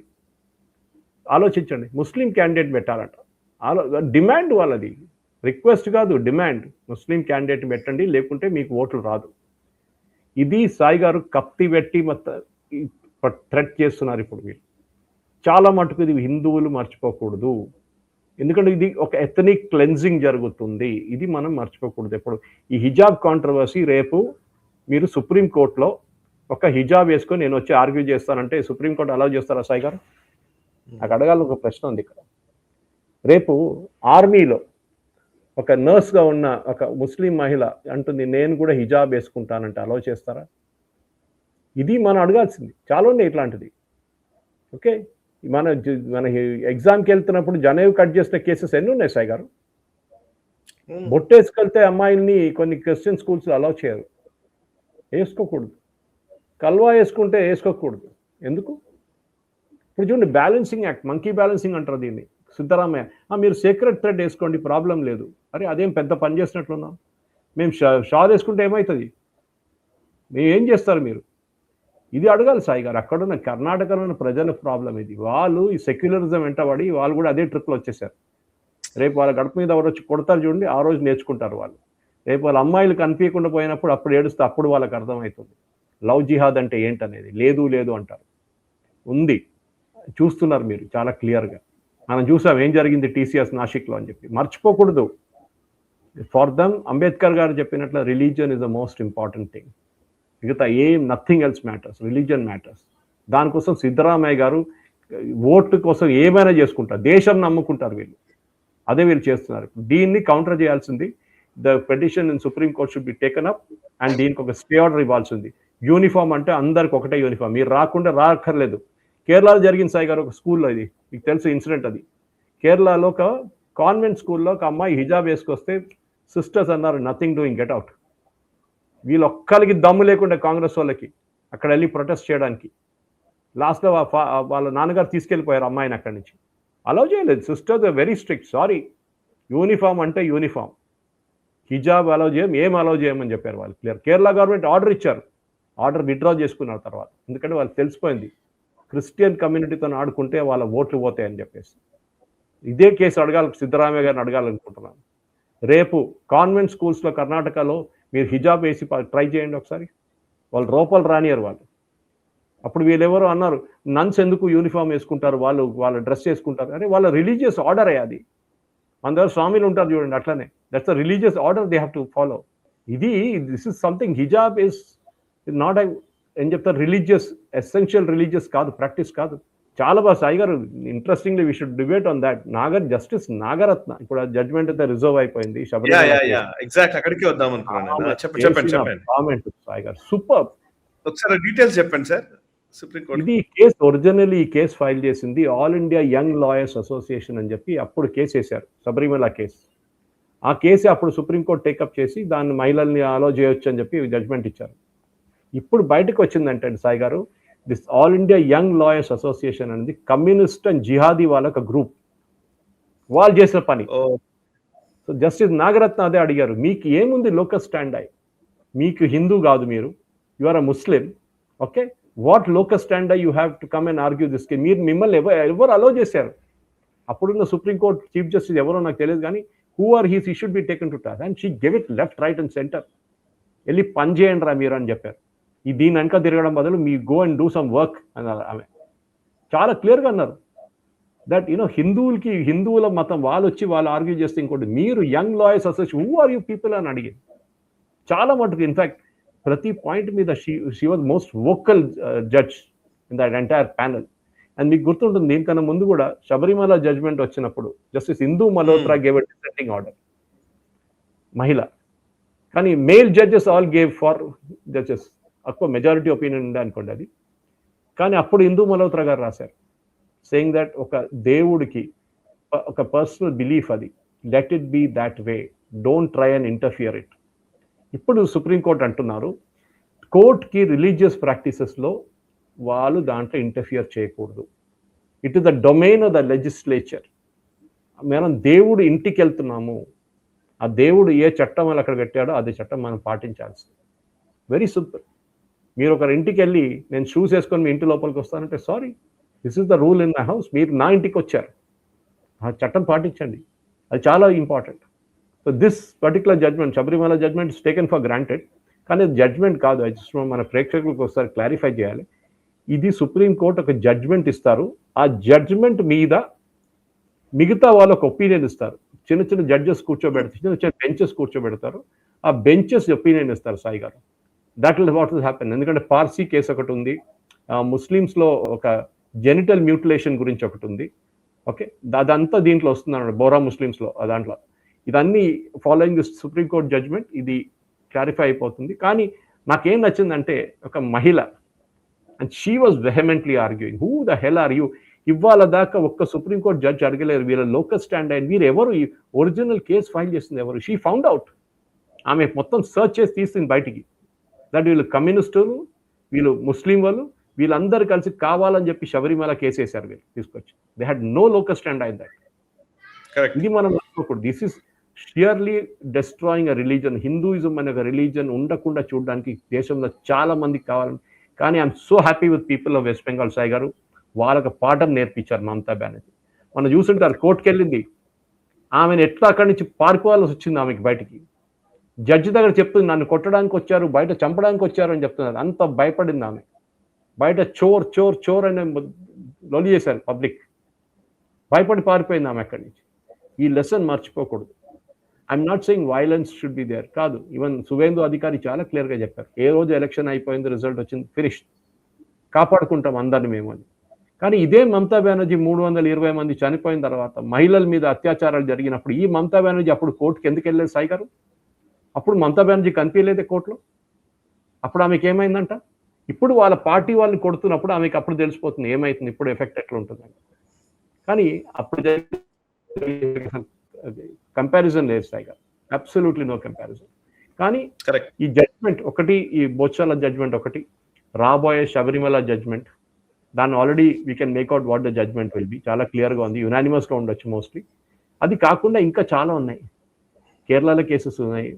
ఆలోచించండి, ముస్లిం క్యాండిడేట్ పెట్టాలంట. డిమాండ్ వాళ్ళది, రిక్వెస్ట్ కాదు, డిమాండ్. ముస్లిం క్యాండిడేట్ పెట్టండి, లేకుంటే మీకు ఓట్లు రాదు. ఇది సాయి గారు కత్తి పెట్టి మొత్తం థ్రెట్ చేస్తున్నారు ఇప్పుడు మీరు. చాలా మటుకు ఇది హిందువులు మర్చిపోకూడదు. ఎందుకంటే ఇది ఒక ఎథనిక్ క్లెన్జింగ్ జరుగుతుంది. ఇది మనం మర్చిపోకూడదు ఎప్పుడు. ఈ హిజాబ్ కాంట్రవర్సీ రేపు మీరు సుప్రీం కోర్టులో ఒక హిజాబ్ వేసుకొని నేను వచ్చి ఆర్గ్యూ చేస్తానంటే సుప్రీం కోర్టు అలౌ చేస్తారా సాయి గారు? నాకు అడగాలని ఒక ప్రశ్న ఉంది ఇక్కడ. రేపు ఆర్మీలో ఒక నర్స్గా ఉన్న ఒక ముస్లిం మహిళ అంటుంది నేను కూడా హిజాబ్ వేసుకుంటానంటే అలౌ చేస్తారా? ఇది మనం అడగాల్సింది. చాలా ఉన్నాయి ఇట్లాంటిది. ఓకే, మన ఎగ్జామ్కి వెళ్తున్నప్పుడు జనేవ్ కట్ చేసిన కేసెస్ ఎన్ని ఉన్నాయి సాయి గారు? బొట్టేసుకెళ్తే అమ్మాయిల్ని కొన్ని క్రిస్టియన్ స్కూల్స్లో అలౌ చేయరు, వేసుకోకూడదు. కల్వా వేసుకుంటే వేసుకోకూడదు. ఎందుకు? ఇప్పుడు చూడండి, బ్యాలెన్సింగ్ యాక్ట్, మంకీ బ్యాలెన్సింగ్ అంటారు దీన్ని. సిద్ధరామయ్య మీరు సీక్రెట్ థ్రెడ్ వేసుకోండి, ప్రాబ్లం లేదు. అరే అదేం పెద్ద పని చేసినట్లున్నాం. మేము షాల్ వేసుకుంటే ఏమవుతుంది? మేము ఏం చేస్తారు మీరు? ఇది అడగాలి సాయి గారు. అక్కడున్న కర్ణాటకలో ఉన్న ప్రజల ప్రాబ్లం ఇది. వాళ్ళు ఈ సెక్యులరిజం వెంటబడి వాళ్ళు కూడా అదే ట్రిప్లో వచ్చేసారు. రేపు వాళ్ళ గడప మీద ఎవరు వచ్చి కొడతారు చూడండి, ఆ రోజు నేర్చుకుంటారు వాళ్ళు. రేపు వాళ్ళ అమ్మాయిలు కనిపించకుండా పోయినప్పుడు అప్పుడు ఏడుస్తే అప్పుడు వాళ్ళకి అర్థమవుతుంది లవ్ జిహాద్ అంటే ఏంటనేది. లేదు లేదు అంటారు. ఉంది, చూస్తున్నారు మీరు చాలా క్లియర్గా. మనం చూసాం ఏం జరిగింది టీసీఎస్ నాసిక్లో అని చెప్పి. మర్చిపోకూడదు. ఫర్ దమ్ అంబేద్కర్ గారు చెప్పినట్లు religion is the most important thing. మిగతా nothing else matters, religion matters. దానికోసం సిద్ధరామయ్య గారు ఓటు కోసం ఏమైనా చేసుకుంటారు, దేశం నమ్ముకుంటారు వీళ్ళు. అదే వీళ్ళు చేస్తున్నారు. దీన్ని కౌంటర్ చేయాల్సింది. The petition in supreme court should be taken up and దీనికి ఒక స్టే ఆర్డర్ ఇవ్వాల్సింది. యూనిఫామ్ అంటే అందరికి ఒకటే యూనిఫామ్, మీరు రాకుండా రాక్కర్లేదు. కేరళలో జరిగింది సాయి గారు ఒక స్కూల్లో, ఇది మీకు తెలుసు ఇన్సిడెంట్. అది కేరళలో ఒక కాన్వెంట్ స్కూల్లో ఒక అమ్మాయి హిజాబ్ వేసుకొస్తే సిస్టర్స్ అన్నారు నథింగ్ డూయింగ్, గెట్ అవుట్. వీళ్ళొక్కరికి దమ్ము లేకుండా కాంగ్రెస్ వాళ్ళకి అక్కడ వెళ్ళి ప్రొటెస్ట్ చేయడానికి. లాస్ట్లో వాళ్ళ నాన్నగారు తీసుకెళ్ళిపోయారు అమ్మాయిని అక్కడి నుంచి. అలౌ చేయలేదు. Sisters very strict. Sorry, uniform అంటే యూనిఫామ్, హిజాబ్ అలౌ చేయం, ఏం అలౌ చేయమని చెప్పారు వాళ్ళు క్లియర్. కేరళ గవర్నమెంట్ ఆర్డర్ ఇచ్చారు, ఆర్డర్ విత్డ్రా చేసుకున్నారు తర్వాత. ఎందుకంటే వాళ్ళు తెలిసిపోయింది క్రిస్టియన్ కమ్యూనిటీతో ఆడుకుంటే వాళ్ళ ఓట్లు పోతాయని చెప్పేసి. ఇదే కేసు అడగాలి, సిద్ధరామయ్య గారిని అడగాలనుకుంటున్నాను. రేపు కాన్వెంట్ స్కూల్స్లో కర్ణాటకలో మీరు హిజాబ్ వేసి ట్రై చేయండి ఒకసారి. వాళ్ళు రూపాయలు రానియరు వాళ్ళు. అప్పుడు వీళ్ళెవరో అన్నారు నన్స్ ఎందుకు యూనిఫామ్ వేసుకుంటారు, వాళ్ళ డ్రెస్ వేసుకుంటారు. అరే వాళ్ళ రిలీజియస్ ఆర్డర్ అది. మన దగ్గర స్వామిలు ఉంటారు చూడండి, అట్లనే that's the religious order they have to follow. This is something. హిజాబ్ ఇస్ నాట్ ఏం చెప్తారు, రిలీజియస్, ఎసెన్షియల్ రిలీజియస్ కాదు, ప్రాక్టీస్ కాదు. చాలా బాగా సాయి గారు interestingly we should debate on that. Justice Nagarathna ఇప్పుడు జడ్జ్మెంట్ అయితే రిజర్వ్ అయిపోయింది. కామెంట్ సాయి గారు సూపర్. ఒకసారి డీటెయిల్స్ చెప్పండి సార్. ఇది కేసు ఒరిజినల్లీ ఈ కేసు ఫైల్ చేసింది all India young lawyers association అని చెప్పి అప్పుడు కేసు వేశారు, శబరిమల కేసు. ఆ కేసు అప్పుడు సుప్రీంకోర్టు టేకప్ చేసి దాన్ని మహిళల్ని అలో చేయొచ్చు అని చెప్పి జడ్జ్మెంట్ ఇచ్చారు. ఇప్పుడు బయటకు వచ్చిందంటే Sai garu, this all India young lawyers association అనేది కమ్యూనిస్ట్ అండ్ జిహాదీ వాళ్ళ ఒక గ్రూప్. వాళ్ళు చేసిన పని. సో జస్టిస్ నాగరత్న అదే అడిగారు, మీకు ఏముంది లోకల్ స్టాండ్ అయ్యి, మీకు హిందూ కాదు, మీరు you are a Muslim, okay, what local stand అయ్యి you have to come and argue this case. మీరు మిమ్మల్ని ఎవరు అలో చేశారు? అప్పుడున్న సుప్రీంకోర్టు చీఫ్ జస్టిస్ ఎవరో నాకు తెలియదు కానీ who or he should be taken to task and she give it left right and centre. వెళ్ళి పని చేయండి రా మీరు అని చెప్పారు. దీని వెనక తిరగడం బదులు me go and do some work అన్నారు. ఆమె చాలా క్లియర్గా అన్నారు దట్ హిందువుల మతం వాళ్ళు వచ్చి వాళ్ళు ఆర్గ్యూ చేస్తే ఇంకోటి, మీరు young lawyers association who are you people అని అడిగింది. చాలా మటుకు ఇన్ఫాక్ట్ ప్రతి పాయింట్ మీద she was most vocal judge in that entire panel. And మీకు గుర్తుంటుంది దీనికన్నా ముందు కూడా శబరిమల జడ్జ్మెంట్ వచ్చినప్పుడు justice Indu Malhotra gave a dissenting order, మహిళ. కానీ male judges all gave for judges, ఎక్కువ మెజారిటీ ఒపీనియన్ ఉండే అనుకోండి అది. కానీ అప్పుడు ఇందూ మల్హోత్రా గారు రాశారు సేయింగ్ దట్ ఒక దేవుడికి ఒక పర్సనల్ బిలీఫ్, అది let it be that way, don't try and interfere it. ఇప్పుడు సుప్రీంకోర్టు అంటున్నారు కోర్ట్కి రిలీజియస్ ప్రాక్టీసెస్లో వాళ్ళు దాంట్లో ఇంటర్ఫియర్ చేయకూడదు. It is the domain of the legislature. మనం దేవుడు ఇంటికి వెళ్తున్నాము, ఆ దేవుడు ఏ చట్టం వాళ్ళు అక్కడ పెట్టాడో అదే చట్టం మనం పాటించాల్సింది. Very simple. మీరు ఒకరి ఇంటికి వెళ్ళి నేను షూస్ వేసుకొని మీ ఇంటి లోపలికి వస్తానంటే sorry, this is the rule in my house. మీరు నా ఇంటికి వచ్చారు, ఆ చట్టం పాటించండి, అది చాలా important. So this particular judgement, Sabarimala judgement is taken for granted, కానీ జడ్జ్మెంట్ కాదు. అది మన ప్రేక్షకులకు ఒకసారి క్లారిఫై చేయాలి. ఇది సుప్రీంకోర్టు ఒక జడ్జ్మెంట్ ఇస్తారు, ఆ జడ్జ్మెంట్ మీద మిగతా వాళ్ళు ఒక ఒపీనియన్ ఇస్తారు. చిన్న చిన్న జడ్జెస్ కూర్చోబెడతారు, చిన్న చిన్న బెంచెస్ కూర్చోబెడతారు. ఆ బెంచెస్ ఒపీనియన్ ఇస్తారు సాయి గారు. That will what will happen. ఎందుకంటే పార్సీ కేసు ఒకటి ఉంది, ముస్లిమ్స్లో ఒక జెనిటల్ మ్యూటిలేషన్ గురించి ఒకటి ఉంది. ఓకే, అదంతా దీంట్లో వస్తుంది అన్నమాట, బోరా ముస్లిమ్స్లో దాంట్లో. ఇదన్నీ ఫాలోయింగ్ దిస్ సుప్రీంకోర్టు జడ్జ్మెంట్ ఇది క్లారిఫై అయిపోతుంది. కానీ నాకేం నచ్చిందంటే ఒక మహిళ, and she was vehemently arguing, who the hell are you? ఇవాళ దాకా ఒక్క సుప్రీంకోర్టు జడ్జ్ అడగలేరు వీళ్ళ లోకల్ స్టాండ్ అయిన వీరు ఎవరు, ఈ ఒరిజినల్ కేసు ఫైల్ చేసింది ఎవరు? She found out. ఆమె మొత్తం సర్చ్ చేసి తీసింది బయటికి, దట్ వీళ్ళు కమ్యూనిస్టులు, వీళ్ళు ముస్లిం వాళ్ళు, వీళ్ళందరూ కలిసి కావాలని చెప్పి శబరిమల కేసు వేశారు వీళ్ళు తీసుకొచ్చి. They had no local stand అయిన దట్. ఇది మనం అనుకోకూడదు. This is sheerly destroying a religion. Hinduism అనే ఒక రిలీజన్ ఉండకుండా చూడడానికి దేశంలో చాలా మందికి కావాలని. కానీ I'm so happy with people of west Bengal Sai garu. వాళ్ళకి పాఠం నేర్పించారు మమతా బెనర్జీ. మనం చూస్తుంటారు, కోర్టుకు వెళ్ళింది, ఆమెను ఎట్లా అక్కడి నుంచి పారిపోవాల్సి వచ్చింది ఆమెకి బయటికి. జడ్జి దగ్గర చెప్తుంది, నన్ను కొట్టడానికి వచ్చారు, బయట చంపడానికి వచ్చారు అని చెప్తున్నారు. అంత భయపడింది ఆమె. బయట చోర్ చోర్ చోర్ అని లొలి చేశారు పబ్లిక్. భయపడి పారిపోయింది ఆమె అక్కడి నుంచి. ఈ లెసన్ మర్చిపోకూడదు. I'm not saying violence should be there, కాదు. ఈవెన్ సువేందు అధికారి చాలా క్లియర్గా చెప్పారు, ఏ రోజు ఎలక్షన్ అయిపోయింది, రిజల్ట్ వచ్చింది, ఫినిష్, కాపాడుకుంటాం అందరిని మేము అని. కానీ ఇదే మమతా బెనర్జీ 320 మంది చనిపోయిన తర్వాత, మహిళల మీద అత్యాచారాలు జరిగినప్పుడు ఈ మమతా బెనర్జీ అప్పుడు కోర్టుకి ఎందుకు వెళ్ళలేదు సాయి గారు? అప్పుడు మమతా బెనర్జీ కనిపించలేదే కోర్టులో. అప్పుడు ఆమెకి ఏమైందంట? ఇప్పుడు వాళ్ళ పార్టీ వాళ్ళని కొడుతున్నప్పుడు ఆమెకి అప్పుడు తెలిసిపోతుంది ఏమైతుంది, ఇప్పుడు ఎఫెక్ట్ ఎట్లా ఉంటుందని. కానీ అప్పుడు కంపారిజన్ లేదు సాయి గారు, అబ్సల్యూట్లీ నో కంపారిజన్. కానీ ఈ జడ్జ్మెంట్ ఒకటి, ఈ బొత్సాల జడ్జ్మెంట్ ఒకటి, రాబోయే శబరిమల జడ్జ్మెంట్, దాన్ని already we can make out what the judgement will be. చాలా క్లియర్గా ఉంది, యునానిమస్గా ఉండొచ్చు మోస్ట్లీ. అది కాకుండా ఇంకా చాలా ఉన్నాయి. కేరళలో కేసెస్ ఉన్నాయి,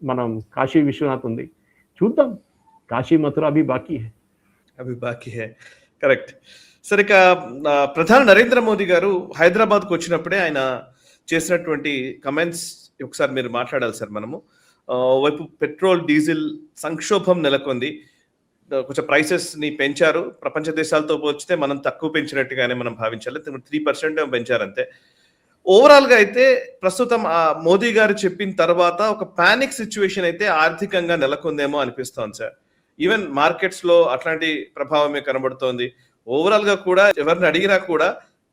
మనం కాశీ విశ్వనాథ్ ఉంది, చూద్దాం. కాశీ మథుర అభి బాకీ హై. కరెక్ట్. సరే, ఇక ప్రధాని నరేంద్ర మోదీ గారు హైదరాబాద్కు వచ్చినప్పుడే ఆయన చేసినటువంటి కమెంట్స్ ఒకసారి మీరు మాట్లాడాలి సార్. మనము వైపు పెట్రోల్ డీజిల్ సంక్షోభం నెలకొంది, కొంచెం ప్రైసెస్ ని పెంచారు. ప్రపంచ దేశాలతో పోల్చితే మనం తక్కువ పెంచినట్టుగానే మనం భావించాలి, 3% పెంచారు అంతే. ఓవరాల్ గా అయితే ప్రస్తుతం మోదీ గారు చెప్పిన తర్వాత ఒక పానిక్ సిచ్యువేషన్ అయితే ఆర్థికంగా నెలకొందేమో అనిపిస్తోంది సార్. ఈవెన్ మార్కెట్స్ లో అట్లాంటి ప్రభావమే కనబడుతోంది. ఓవరాల్ గా కూడా ఎవరిని అడిగినా కూడా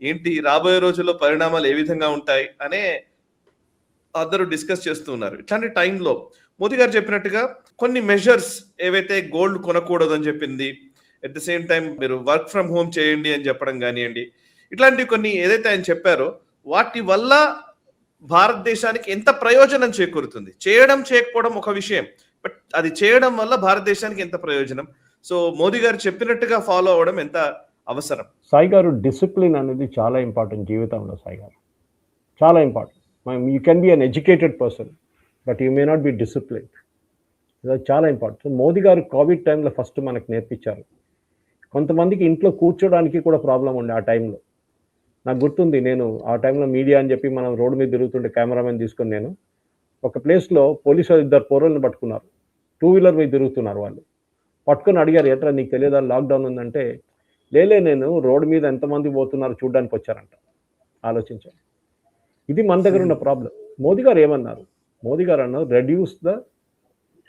ఏంటి రాబోయే రోజుల్లో పరిణామాలు ఏ విధంగా ఉంటాయి అనే అందరూ డిస్కస్ చేస్తూ ఉన్నారు. ఇట్లాంటి టైంలో మోదీ గారు చెప్పినట్టుగా కొన్ని మెజర్స్ ఏవైతే గోల్డ్ కొనకూడదు అని చెప్పింది, ఎట్ ద సేమ్ టైం మీరు వర్క్ ఫ్రమ్ హోమ్ చేయండి అని చెప్పడం కానివ్వండి, ఇట్లాంటివి కొన్ని ఏదైతే ఆయన చెప్పారో వాటి వల్ల భారతదేశానికి ఎంత ప్రయోజనం చేకూరుతుంది, చేయడం చేయకపోవడం ఒక విషయం, బట్ అది చేయడం వల్ల భారతదేశానికి ఎంత ప్రయోజనం, సో మోదీ గారు చెప్పినట్టుగా ఫాలో అవ్వడం ఎంత అవసరం? సాయి గారు, డిసిప్లిన్ అనేది చాలా ఇంపార్టెంట్ జీవితంలో సాయి గారు, చాలా important. You can be an educated person but you may not be discipline. ఇది చాలా ఇంపార్టెంట్. సో మోదీ గారు కోవిడ్ టైంలో ఫస్ట్ మనకు నేర్పించారు. కొంతమందికి ఇంట్లో కూర్చోడానికి కూడా ప్రాబ్లం ఉండే ఆ టైంలో. నాకు గుర్తుంది, నేను ఆ టైంలో మీడియా అని చెప్పి మనం రోడ్డు మీద తిరుగుతుంటే కెమెరామెన్ తీసుకొని నేను ఒక ప్లేస్లో పోలీసులు 2 పోరల్ని పట్టుకున్నారు, 2 వీలర్ మీద తిరుగుతున్నారు. వాళ్ళు పట్టుకొని అడిగారు, ఎట్లా నీకు తెలియదా లాక్డౌన్ ఉందంటే, లేలే నేను రోడ్డు మీద ఎంతమంది పోతున్నారు చూడడానికి వచ్చారంట. ఆలోచించాను, ఇది మన దగ్గర ఉన్న ప్రాబ్లం. మోదీ గారు ఏమన్నారు? మోదీ గారు అన్నారు రెడ్యూస్ ద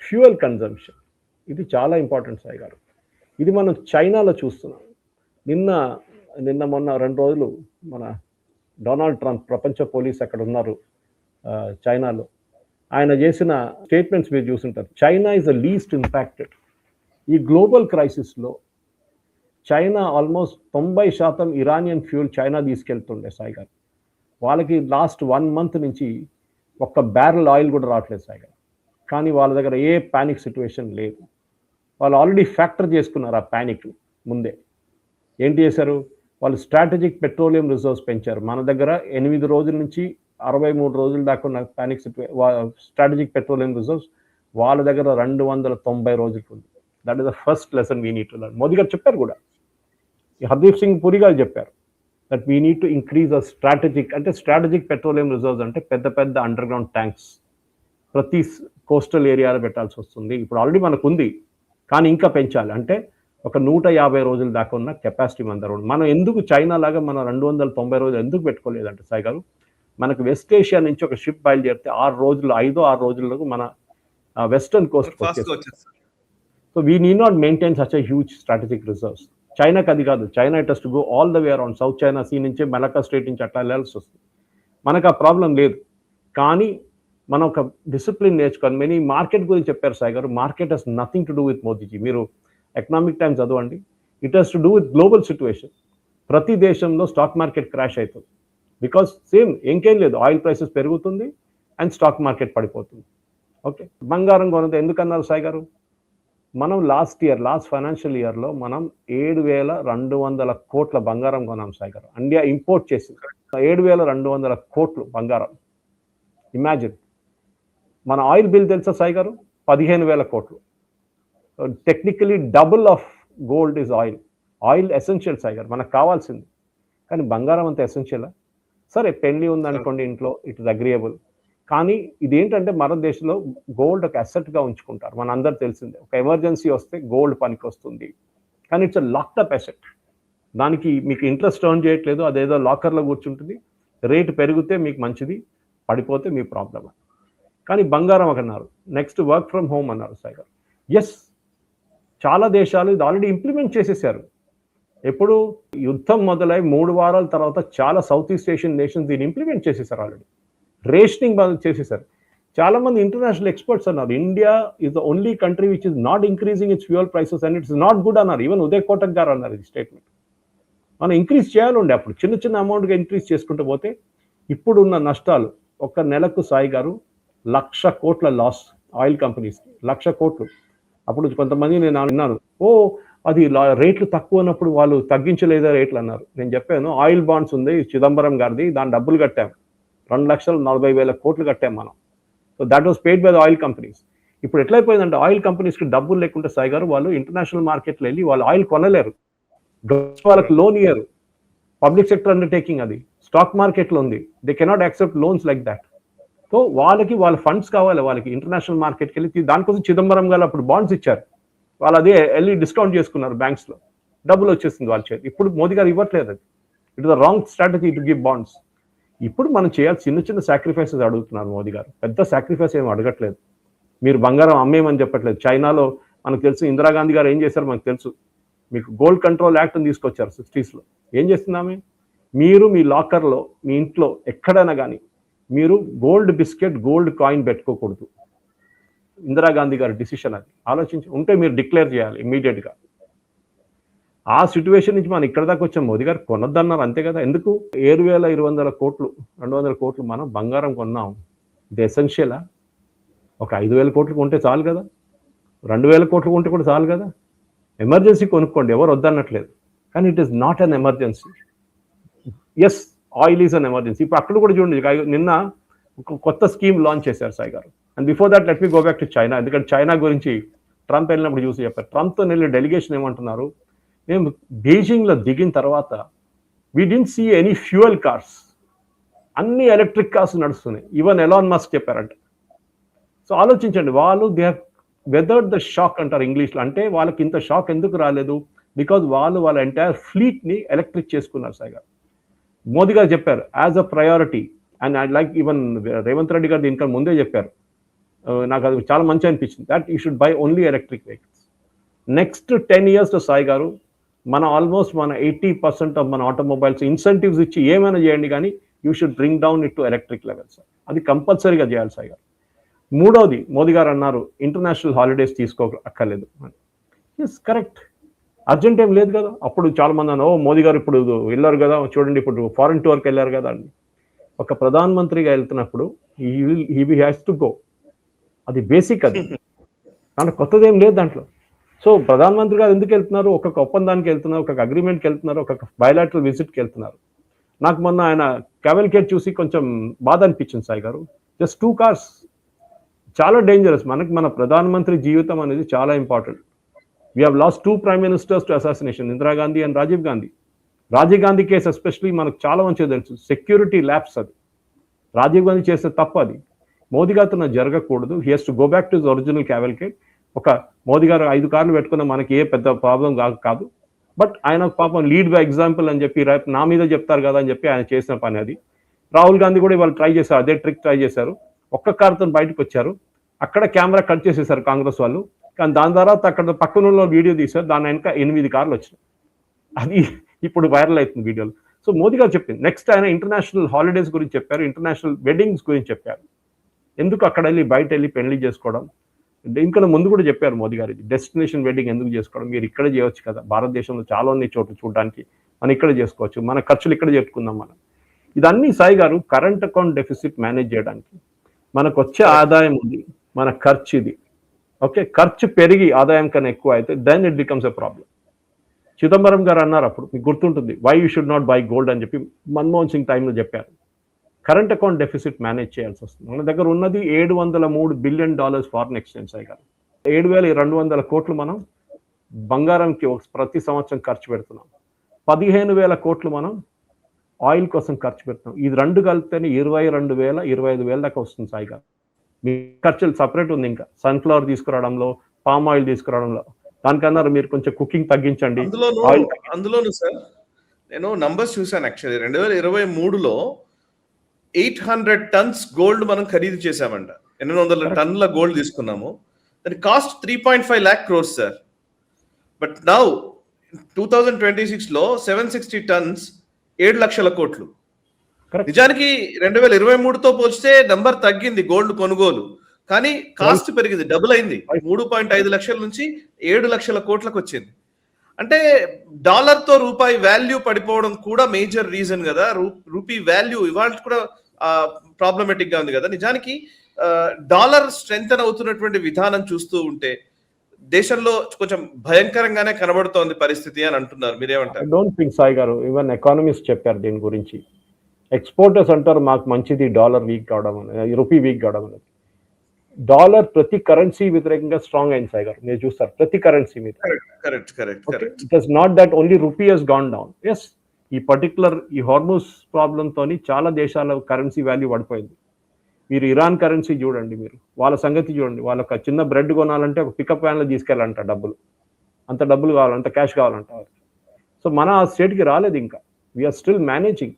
ఫ్యూయల్ కన్జంప్షన్. ఇది చాలా ఇంపార్టెంట్ సాయి గారు. ఇది మనం చైనాలో చూస్తున్నాం. నిన్న మొన్న 2 రోజులు మన డొనాల్డ్ ట్రంప్, ప్రపంచ పోలీస్ అక్కడ ఉన్నారు చైనాలో, ఆయన చేసిన స్టేట్మెంట్స్ మీరు చూస్తుంటారు. China is the least impacted. ఈ గ్లోబల్ క్రైసిస్లో China almost 90% Iranian fuel China తీసుకెళ్తుండే సాయి గారు. వాళ్ళకి లాస్ట్ 1 మంత్ నుంచి ఒక్క బ్యారెల్ ఆయిల్ కూడా రావట్లేదు సాయి గారు. కానీ వాళ్ళ దగ్గర ఏ ప్యానిక్ సిచ్యువేషన్ లేదు. వాళ్ళు ఆల్రెడీ ఫ్యాక్టర్ చేసుకున్నారు ఆ ప్యానిక్ ముందే. ఏంటి చేశారు? వాళ్ళు స్ట్రాటజిక్ పెట్రోలియం రిజర్వ్స్ పెంచారు. మన దగ్గర 8 రోజుల నుంచి 63 రోజుల దాకా ఉన్న ప్యానిక్ స్ట్రాటజిక్ పెట్రోలియం రిజర్వ్స్ వాళ్ళ దగ్గర 290 రోజులకు ఉంది. That is the first lesson we need to learn. Modi garu చెప్పారు కూడా, హర్దీప్ సింగ్ పురి గారు చెప్పారు that we need to increase a strategic petroleum reserves అంటే పెద్ద పెద్ద అండర్ గ్రౌండ్ ట్యాంక్స్ ప్రతి కోస్టల్ ఏరియాలో పెట్టాల్సి వస్తుంది. ఇప్పుడు ఆల్రెడీ మనకు ఉంది, కానీ ఇంకా పెంచాలి. అంటే ఒక 150 రోజుల దాకా ఉన్న కెపాసిటీ మన దగ్గర ఉంది. మనం ఎందుకు చైనా లాగా మనం 290 రోజులు ఎందుకు పెట్టుకోలేదంటే సాయి గారు, మనకు వెస్ట్ ఏషియా నుంచి ఒక షిప్ బయలుదేరితే 6 రోజుల్లో మన వెస్టర్న్ కోస్ట్ ఫాస్ట్ వచ్చేస్తుంది. So we need not maintain such a huge strategic reserves. చైనాకి అది కాదు. China it has to go all the way around South China Sea నుంచి మలక్కా స్ట్రైట్ నుంచి అట్లా వెళ్ళాల్సి వస్తుంది. మనకు ఆ ప్రాబ్లం లేదు. కానీ మనం ఒక డిసిప్లిన్ నేర్చుకోవాలి. మెనీ మార్కెట్ గురించి చెప్పారు Sai garu. Market has nothing to do with Modi ji. మీరు ఎకనామిక్ టైమ్స్ చదవండి. It has to do with global situation. ప్రతి దేశంలో స్టాక్ మార్కెట్ క్రాష్ అవుతుంది. బికాస్ సేమ్ ఇంకేం లేదు, ఆయిల్ ప్రైసెస్ పెరుగుతుంది అండ్ స్టాక్ మార్కెట్ పడిపోతుంది. ఓకే, బంగారం కొనదు ఎందుకన్నారు సాయి గారు? మనం లాస్ట్ ఫైనాన్షియల్ ఇయర్లో మనం 7,200 కోట్ల బంగారం కొన్నాం సాయి గారు. ఇండియా ఇంపోర్ట్ చేసింది 7,200 కోట్లు బంగారం. ఇమాజిన్. మన ఆయిల్ బిల్ తెలుసా సాయి గారు? 15,000 కోట్లు. Technically double of gold is oil. Oil essential Sai గారు, మనకు కావాల్సింది. కానీ బంగారం అంత ఎసెన్షియలా? సరే పెళ్లి ఉందనుకోండి ఇంట్లో, ఇట్ ఇస్ అగ్రియబుల్. కానీ ఇదేంటంటే మన దేశంలో గోల్డ్ ఒక అసెట్గా ఉంచుకుంటారు. మన అందరు తెలిసిందే, ఒక ఎమర్జెన్సీ వస్తే గోల్డ్ పనికి వస్తుంది. కానీ it's a locked up asset. దానికి మీకు ఇంట్రెస్ట్ ఎర్న్ చేయట్లేదు, అదేదో లాకర్లో కూర్చుంటుంది. రేటు పెరిగితే మీకు మంచిది, పడిపోతే మీ ప్రాబ్లం. కానీ బంగారం అన్నారు. నెక్స్ట్ వర్క్ ఫ్రమ్ హోమ్ అన్నారు సాయి గారు. ఎస్, చాలా దేశాలు ఇది ఆల్రెడీ ఇంప్లిమెంట్ చేసేసారు. ఎప్పుడు యుద్ధం మొదలై 3 వారాల తర్వాత చాలా సౌత్ ఈస్ట్ ఏషియన్ నేషన్స్ దీన్ని ఇంప్లిమెంట్ చేసేసారు ఆల్రెడీ. రేషనింగ్ చేసేసారు. చాలా మంది ఇంటర్నేషనల్ ఎక్స్పర్ట్స్ అన్నారు India is the only country which is not increasing it's fuel prices and it's not good అన్నారు. ఈవెన్ ఉదయ్ కోటక్ గారు అన్నారు ఇది స్టేట్మెంట్. మనం ఇంక్రీజ్ చేయాలండి. అప్పుడు చిన్న అమౌంట్గా ఇంక్రీజ్ చేసుకుంటూ పోతే ఇప్పుడున్న నష్టాలు ఒక నెలకు సాయి గారు 1,00,000 కోట్ల లాస్ ఆయిల్ కంపెనీస్కి. 1,00,000 కోట్లు. అప్పుడు కొంతమంది నేను అన్నాను, అది రేట్లు తక్కువ ఉన్నప్పుడు వాళ్ళు తగ్గించలేదా రేట్లు అన్నారు. నేను చెప్పాను ఆయిల్ బాండ్స్ ఉంది చిదంబరం గారిది, దాని డబ్బులు కట్టాం. 2,40,000 కోట్లు కట్టాం మనం. So that was paid by the oil companies. ఇప్పుడు ఎట్లయిపోయిందంటే ఆయిల్ కంపెనీస్కి డబ్బులు లేకుంటే సాయి గారు వాళ్ళు ఇంటర్నేషనల్ మార్కెట్లో వెళ్ళి వాళ్ళు ఆయిల్ కొనలేరు. వాళ్ళకి లోన్ ఇయ్యరు. పబ్లిక్ సెక్టర్ అండర్టేకింగ్ అది. స్టాక్ మార్కెట్లో ఉంది. They cannot accept loans like that. So వాళ్ళ ఫండ్స్ కావాలి, వాళ్ళకి ఇంటర్నేషనల్ మార్కెట్కి వెళ్ళి. దానికోసం చిదంబరం గారు అప్పుడు బాండ్స్ ఇచ్చారు. వాళ్ళు అదే వెళ్ళి డిస్కౌంట్ చేసుకున్నారు బ్యాంక్స్లో. డబ్బులు వచ్చేసింది వాళ్ళ చేతి. ఇప్పుడు మోదీ గారు ఇవ్వట్లేదు. అది it is the wrong strategy to give bonds. ఇప్పుడు మనం చేయాలి చిన్న సాక్రిఫైసెస్ అడుగుతున్నారు మోదీ గారు. పెద్ద సాక్రిఫైస్ ఏమి అడగట్లేదు. మీరు బంగారం అమ్మేయమని చెప్పట్లేదు. చైనాలో మనకు తెలుసు ఇందిరాగాంధీ గారు ఏం చేశారు మనకు తెలుసు. మీకు గోల్డ్ కంట్రోల్ యాక్ట్ని తీసుకొచ్చారు 60sలో. ఏం చేస్తున్నామే? మీరు మీ లాకర్లో మీ ఇంట్లో ఎక్కడైనా కానీ మీరు గోల్డ్ బిస్కెట్ గోల్డ్ కాయిన్ పెట్టుకోకూడదు. ఇందిరాగాంధీ గారి డిసిషన్ అది. ఆలోచించి ఉంటే మీరు డిక్లేర్ చేయాలి ఇమ్మీడియట్గా. ఆ సిచ్యువేషన్ నుంచి మనం ఇక్కడ దాకా వచ్చాం. మోదీ గారు కొనొద్దన్నారు అంతే కదా. ఎందుకు 7,200 కోట్లు 200 కోట్లు మనం బంగారం కొన్నాం. ఇది ఎసెన్షియలా? ఒక 5,000 కోట్లు కొంటే చాలు కదా, 2,000 కోట్లు కొంటే కూడా చాలు కదా. ఎమర్జెన్సీ కొనుక్కోండి, ఎవరు వద్దన్నట్లేదు. కానీ it is not an emergency. Yes, oil is an emergency. ఇప్పుడు అక్కడ కూడా చూడండి, నిన్న ఒక కొత్త స్కీమ్ లాంచ్ చేశారు సాయి గారు. And before that let me go back to China. ఎందుకంటే చైనా గురించి ట్రంప్ వెళ్ళినప్పుడు చూసి చెప్పారు. ట్రంప్తో వెళ్ళి డెలిగేషన్ ఏమంటున్నారు, మేము బీజింగ్లో దిగిన తర్వాత we didn't see any fuel cars, అన్ని ఎలక్ట్రిక్ కార్స్ నడుస్తున్నాయి. ఈవెన్ ఎలాన్ మస్క్ చెప్పారంట. సో ఆలోచించండి, వాళ్ళు they have weathered the shock అంటారు ఇంగ్లీష్లో. అంటే వాళ్ళకి ఇంత షాక్ ఎందుకు రాలేదు? బికాజ్ వాళ్ళ ఎంటైర్ ఫ్లీట్ని ఎలక్ట్రిక్ చేసుకున్నారు సాయి గారు. మోదీ గారు చెప్పారు as a priority. And I like even Revanth Reddy garu దీనికన్నా ముందే చెప్పారు. నాకు అది చాలా మంచి అనిపించింది. That you should buy only electric vehicles. Next 10 yearsలో సాయి గారు మన ఆల్మోస్ట్ 80% ఆఫ్ మన ఆటోమొబైల్స్ ఇన్సెంటివ్స్ ఇచ్చి ఏమైనా చేయండి, కానీ you should bring down it to electric levels. అది కంపల్సరీగా చేయాలి సాయి గారు. మూడవది, మోదీ గారు అన్నారు ఇంటర్నేషనల్ హాలిడేస్ తీసుకోక్కర్లేదు. Yes, correct. అర్జెంట్ ఏం లేదు కదా. అప్పుడు చాలా మంది అన్నారు, మోదీ గారు ఇప్పుడు వెళ్ళారు కదా, చూడండి ఇప్పుడు ఫారెన్ టూర్కి వెళ్ళారు కదా అని. ఒక ప్రధానమంత్రిగా వెళ్తున్నప్పుడు హీ హ్యాస్ టు గో. అది బేసిక్. అది దాంట్లో కొత్తదేం లేదు దాంట్లో. సో ప్రధానమంత్రి గారు ఎందుకు వెళ్తున్నారు? ఒక్కొక్క ఒప్పందానికి వెళ్తున్నారు, ఒక్కొక్క అగ్రిమెంట్కి వెళ్తున్నారు, ఒక్కొక్క బయలాటరల్ విజిట్కి వెళ్తున్నారు. నాకు మొన్న ఆయన క్యావెల్కేట్ చూసి కొంచెం బాధ అనిపించింది సాయి గారు. జస్ట్ 2 cars, చాలా డేంజరస్. మన ప్రధానమంత్రి జీవితం అనేది చాలా important. We have lost 2 prime ministers to assassination, Indira Gandhi and Rajiv Gandhi. Rajiv Gandhi case especially మనకు చాలా మంచిగా తెలుసు. సెక్యూరిటీ ల్యాప్స్ అది. రాజీవ్ గాంధీ చేసే తప్పు అది. మోదీ గారితో జరగకూడదు. He has to go back to his original cavalcade. ఒక మోదీ గారు 5 కార్లు పెట్టుకున్న మనకి ఏ పెద్ద ప్రాబ్లం కాదు. బట్ ఆయన పాపం లీడ్ బై ఎగ్జాంపుల్ అని చెప్పి రేపు నా మీద చెప్తారు కదా అని చెప్పి ఆయన చేసిన పని అది. రాహుల్ గాంధీ కూడా ఇవాళ ట్రై చేశారు, అదే ట్రిక్ ట్రై చేశారు. ఒక్క కారుతో బయటకు వచ్చారు, అక్కడ కెమెరా కట్ చేసేసారు కాంగ్రెస్ వాళ్ళు. కానీ దాని తర్వాత అక్కడ పక్కన వీడియో తీశారు, దాని వెనక 8 కార్లు వచ్చినాయి. అది ఇప్పుడు వైరల్ అవుతుంది వీడియోలో. సో మోదీ గారు చెప్పింది. నెక్స్ట్ ఆయన ఇంటర్నేషనల్ హాలిడేస్ గురించి చెప్పారు, ఇంటర్నేషనల్ వెడ్డింగ్స్ గురించి చెప్పారు. ఎందుకు అక్కడ వెళ్ళి బయట వెళ్ళి పెళ్లి చేసుకోవడం, ఇంకా ముందు కూడా చెప్పారు మోదీ గారు, డెస్టినేషన్ వెడ్డింగ్ ఎందుకు చేసుకోవడం, మీరు ఇక్కడ చేయవచ్చు కదా, భారతదేశంలో చాలా ఉన్నాయి చోట్ల చూడడానికి, మనం ఇక్కడ చేసుకోవచ్చు, మన ఖర్చులు ఇక్కడ చెప్పుకుందాం మనం. ఇదన్నీ సాయి గారు కరెంట్ అకౌంట్ డెఫిసిట్ మేనేజ్ చేయడానికి. మనకు వచ్చే ఆదాయం ఉంది, మన ఖర్చు ఇది. ఓకే, ఖర్చు పెరిగి ఆదాయం కన్నా ఎక్కువ అయితే then it becomes a problem. Chidambaram గారు అన్నారు అప్పుడు, మీకు గుర్తుంటుంది, why you should not buy gold అని చెప్పి మన్మోహన్ సింగ్ టైంలో చెప్పారు. కరెంట్ అకౌంట్ డెఫిసిట్ మేనేజ్ చేయాల్సి వస్తుంది. మన దగ్గర ఉన్నది $703 బిలియన్ ఫారిన్ ఎక్స్చేంజ్ సాయి గారు. 7,200 కోట్లు మనం బంగారంకి ప్రతి సంవత్సరం ఖర్చు పెడుతున్నాం. 15,000 కోట్లు మనం ఆయిల్ కోసం ఖర్చు పెడుతున్నాం. ఇది రెండు కలిపితేనే 22,000, 25,000 దాకా వస్తుంది సాయి గారు. మీ ఖర్చులు సపరేట్ ఉంది. ఇంకా సన్ఫ్లవర్ తీసుకురావడంలో, పామ్ ఆయిల్ తీసుకురావడంలో, దానికన్నారు మీరు కొంచెం కుకింగ్ తగ్గించండి. అందులోను సార్ నేను నంబర్స్ చూసాను. యాక్చువల్లీ 2023లో 800 టన్స్ గోల్డ్ మనం ఖరీదు చేశామంట. 800 టన్నుల గోల్డ్ తీసుకున్నాము. దాని cost 3.5 lakh crores sir. But now 2026లో 760 టన్స్ 7 లక్షల కోట్లు. నిజానికి 2023తో పోల్చితే నంబర్ తగ్గింది గోల్డ్ కొనుగోలు, కానీ కాస్ట్ పెరిగింది, డబుల్ అయింది. 3.5 లక్షల నుంచి 7 లక్షల కోట్లకు వచ్చింది. అంటే డాలర్ తో రూపాయి వాల్యూ పడిపోవడం కూడా మేజర్ రీజన్ కదా. రూపీ వాల్యూ ఇవాళ కూడా ప్రాబ్లమేటిక్ గా ఉంది కదా. నిజానికి డాలర్ స్ట్రెంగ్తన్ అవుతున్నటువంటి విధానం చూస్తూ ఉంటే దేశంలో కొంచెం భయంకరంగానే కనబడుతోంది పరిస్థితి అని అంటున్నారు. మీరేమంటారు? ఐ డోంట్ థింక్ సాయి గారు, ఈవెన్ ఎకానమిస్ట్ చెప్పారు దీని గురించి. ఎక్స్పోర్టర్స్ అంటారు మాకు మంచిది డాలర్ వీక్ కావడం అనేది, రూపీ వీక్ కావడం అనేది. డాలర్ ప్రతి కరెన్సీ వ్యతిరేకంగా స్ట్రాంగ్ అయింది సాయి గారు, మీరు చూస్తారు ప్రతి కరెన్సీ మీద. It is not that only rupee has gone down. Yes, ఈ పర్టికులర్ ఈ హార్మోస్ ప్రాబ్లంతో చాలా దేశాల కరెన్సీ వాల్యూ పడిపోయింది. మీరు ఇరాన్ కరెన్సీ చూడండి, మీరు వాళ్ళ సంగతి చూడండి. వాళ్ళకి చిన్న బ్రెడ్ కొనాలంటే ఒక పికప్ వ్యాన్లో తీసుకెళ్ళాలంట డబ్బులు, అంత డబ్బులు కావాలంట, క్యాష్ కావాలంట. సో మన ఆ స్టేట్కి రాలేదు ఇంకా, వీఆర్ స్టిల్ మేనేజింగ్.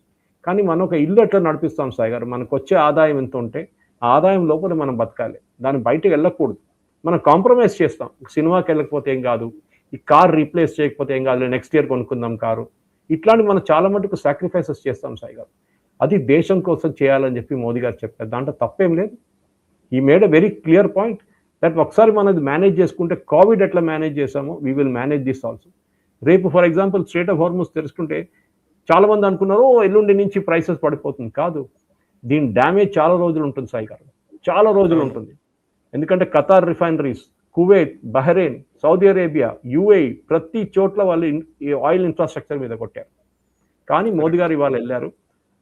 కానీ మనం ఒక ఇల్లు ఎట్లా నడిపిస్తాం సాయి గారు, మనకు వచ్చే ఆదాయం ఎంత ఉంటే ఆ ఆదాయం లోపల మనం బతకాలి, దాన్ని బయటకు వెళ్ళకూడదు. మనం కాంప్రమైజ్ చేస్తాం. సినిమాకి వెళ్ళకపోతే ఏం కాదు, ఈ కార్ రీప్లేస్ చేయకపోతే ఏం కాదు, నెక్స్ట్ ఇయర్ కొనుక్కుందాం కారు, ఇట్లాంటి మనం చాలా మటుకు సాక్రిఫైసెస్ చేస్తాం సాయి గారు. అది దేశం కోసం చేయాలని చెప్పి మోదీ గారు చెప్పారు, దాంట్లో తప్పేం లేదు. He made a very clear point that ఒకసారి మనం మేనేజ్ చేసుకుంటే, కోవిడ్ ఎట్లా మేనేజ్ చేసామో we will manage this also. రేపు for example Strait of Hormuz తెలుసుకుంటే చాలా మంది అనుకున్నారు ఎల్లుండి నుంచి ప్రైసెస్ పడిపోతుంది. కాదు, దీని డ్యామేజ్ చాలా రోజులు ఉంటుంది సాయి గారు, చాలా రోజులు ఉంటుంది. ఎందుకంటే Qatar refineries, Kuwait, Bahrain, Saudi Arabia, UAE ప్రతి చోట్ల వాళ్ళు ఆయిల్ ఇన్ఫ్రాస్ట్రక్చర్ మీద కొట్టారు. కానీ మోదీ గారు ఇవాళ వెళ్ళారు,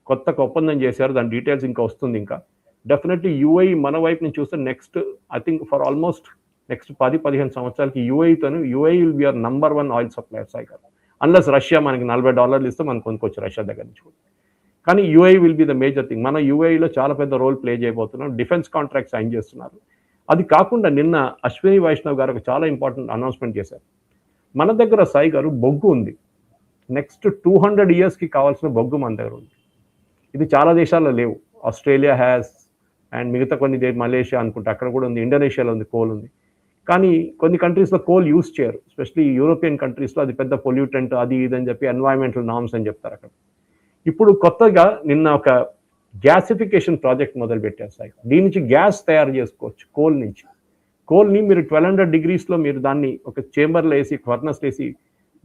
కొత్త ఒప్పందం చేశారు, దాని డీటెయిల్స్ ఇంకా వస్తుంది. ఇంకా డెఫినెట్లీ యూఏఈ మన వైపు నుంచి చూస్తే next I think for almost next 10-15 సంవత్సరాలకి UAE will be our number 1 oil supplier Sai garu. Unless Russia మనకి $40 ఇస్తే మనం కొనుక్కోవచ్చు రష్యా దగ్గర నుంచి. కానీ UAE will be the major thing. మన యూఏఈలో చాలా పెద్ద రోల్ ప్లే చేయబోతున్నాం. డిఫెన్స్ కాంట్రాక్ట్ సైన్ చేస్తున్నారు. అది కాకుండా నిన్న అశ్విని వైష్ణవ్ గారు ఒక చాలా ఇంపార్టెంట్ అనౌన్స్మెంట్ చేశారు. మన దగ్గర సాయి గారు బొగ్గు ఉంది, నెక్స్ట్ 200 yearsకి కావాల్సిన బొగ్గు మన దగ్గర ఉంది. ఇది చాలా దేశాల్లో లేవు. ఆస్ట్రేలియా హ్యాస్, అండ్ మిగతా కొన్ని మలేషియా అనుకుంటే అక్కడ కూడా ఉంది, ఇండోనేషియాలో ఉంది, కోల్ ఉంది. కానీ కొన్ని కంట్రీస్లో కోల్ యూజ్ చేయరు, ఎస్పెషలీ యూరోపియన్ కంట్రీస్లో అది పెద్ద పొల్యూటెంట్, అది ఇదని చెప్పి ఎన్వైరన్మెంటల్ నార్మ్స్ అని చెప్తారు అక్కడ. ఇప్పుడు కొత్తగా నిన్న ఒక గ్యాసిఫికేషన్ ప్రాజెక్ట్ మొదలు పెట్టారు సార్. దీని నుంచి గ్యాస్ తయారు చేసుకోవచ్చు కోల్ నుంచి. కోల్ని మీరు 1200 degreesలో మీరు దాన్ని ఒక చేంబర్లో వేసి, ఫర్నస్లో వేసి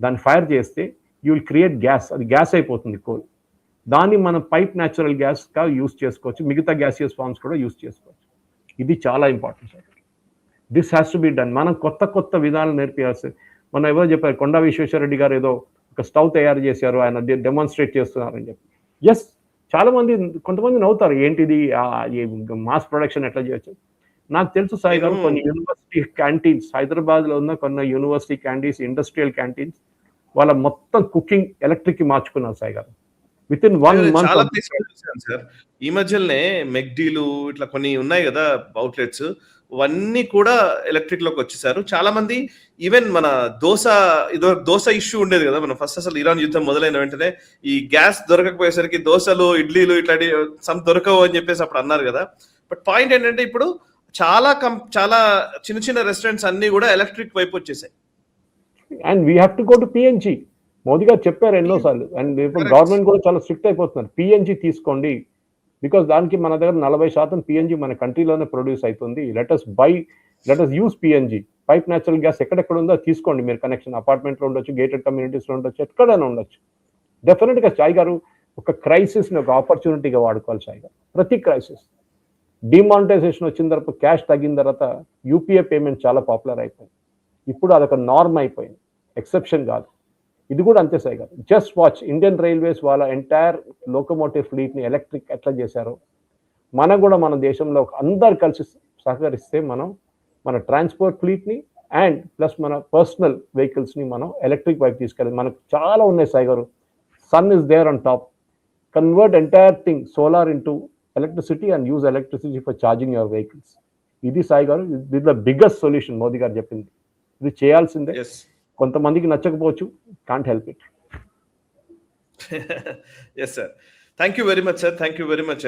దాన్ని ఫైర్ చేస్తే యూ విల్ క్రియేట్ గ్యాస్. అది గ్యాస్ అయిపోతుంది కోల్. దాన్ని మనం పైప్ న్యాచురల్ గ్యాస్గా యూజ్ చేసుకోవచ్చు, మిగతా గ్యాసియస్ ఫార్మ్స్ కూడా యూజ్ చేసుకోవచ్చు. ఇది చాలా important sir. This has to be done. మనం కొత్త విధానాలు నేర్పించాల్సి. మనం ఎవరో చెప్పారు, కొండా విశ్వేశ్వరరెడ్డి గారు ఏదో ఒక స్టవ్ తయారు చేశారు, ఆయన డెమాన్స్ట్రేట్ చేస్తున్నారని చెప్పి. ఎస్, చాలా మంది కొంతమంది నవ్వుతారు, ఏంటిది మాస్ ప్రొడక్షన్ ఎట్లా చేయొచ్చు. నాకు తెలుసు సాయి గారు, కొన్ని యూనివర్సిటీ క్యాంటీన్స్, హైదరాబాద్లో ఉన్న కొన్ని యూనివర్సిటీ క్యాంటీన్స్, ఇండస్ట్రియల్ క్యాంటీన్స్, వాళ్ళ మొత్తం కుకింగ్ ఎలక్ట్రిక్ మార్చుకున్నారు సాయి గారు. With in 1 month. సార్ ఈ మధ్యలోనే మెక్డీలు ఇట్లా కొన్ని ఉన్నాయి కదా అవుట్లెట్స్, అవన్నీ కూడా ఎలక్ట్రిక్ లోకి వచ్చేసారు. చాలా మంది ఈవెన్ మన దోశ ఇష్యూ ఉండేది కదా, మనం ఫస్ట్ అసలు ఇరాన్ యుద్ధం మొదలైన వెంటనే ఈ గ్యాస్ దొరకకపోయేసరికి దోశలు, ఇడ్లీలు ఇట్లాంటి దొరకవు అని చెప్పేసి అప్పుడు అన్నారు కదా. బట్ పాయింట్ ఏంటంటే ఇప్పుడు చాలా చిన్న చిన్న రెస్టారెంట్స్ అన్ని కూడా ఎలక్ట్రిక్ వైపు వచ్చేసాయి. And we have to go to PNG. Modi garu చెప్పారు ఎన్నోసార్లు, అండ్ ఇప్పుడు గవర్నమెంట్ కూడా చాలా స్ట్రిక్ట్ అయిపోతున్నారు. పిఎన్జి తీసుకోండి, బికాస్ దానికి మన దగ్గర 40% పిఎన్జి మన కంట్రీలోనే ప్రొడ్యూస్ అవుతుంది. Let us use PNG. Pipe natural gas ఎక్కడెక్కడ ఉందో తీసుకోండి మీరు కనెక్షన్. అపార్ట్మెంట్లో ఉండొచ్చు, గేటెడ్ కమ్యూనిటీస్లో ఉండొచ్చు, ఎక్కడైనా ఉండొచ్చు. డెఫినెట్గా సాయి గారు ఒక క్రైసిస్ని ఒక ఆపర్చునిటీగా వాడుకోవాలి సాయి గారు. ప్రతి క్రైసిస్ డిమానిటైజేషన్ వచ్చిన తర్వాత, క్యాష్ తగ్గిన తర్వాత యూపీఐ పేమెంట్ చాలా పాపులర్ అయిపోయింది. ఇప్పుడు అదొక నార్మ్ అయిపోయింది, ఎక్సెప్షన్ కాదు. ఇది కూడా అంతే సాయి గారు. జస్ట్ వాచ్ ఇండియన్ రైల్వేస్ వాళ్ళ ఎంటైర్ లోకోమోటివ్ ఫ్లీట్ని ఎలక్ట్రిక్ ఎట్లా చేశారో, మనం కూడా మన దేశంలో అందరు కలిసి సహకరిస్తే మన ట్రాన్స్పోర్ట్ ఫ్లీట్ని అండ్ ప్లస్ మన పర్సనల్ వెహికల్స్ని మనం ఎలక్ట్రిక్ వైపు తీసుకెళ్ళాలి. మనకు చాలా ఉన్నాయి సాయి గారు. Sun is there on top. Convert entire thing solar into electricity and use electricity for charging your vehicles. ఇది సాయి గారు, ఇది ద బిగ్గెస్ట్ సొల్యూషన్ మోదీ గారు చెప్పింది. ఇది చేయాల్సిందే. కొంతమందికి నచ్చకపోవచ్చు, can't help it. Yes sir, thank you very much sir. Thank you very much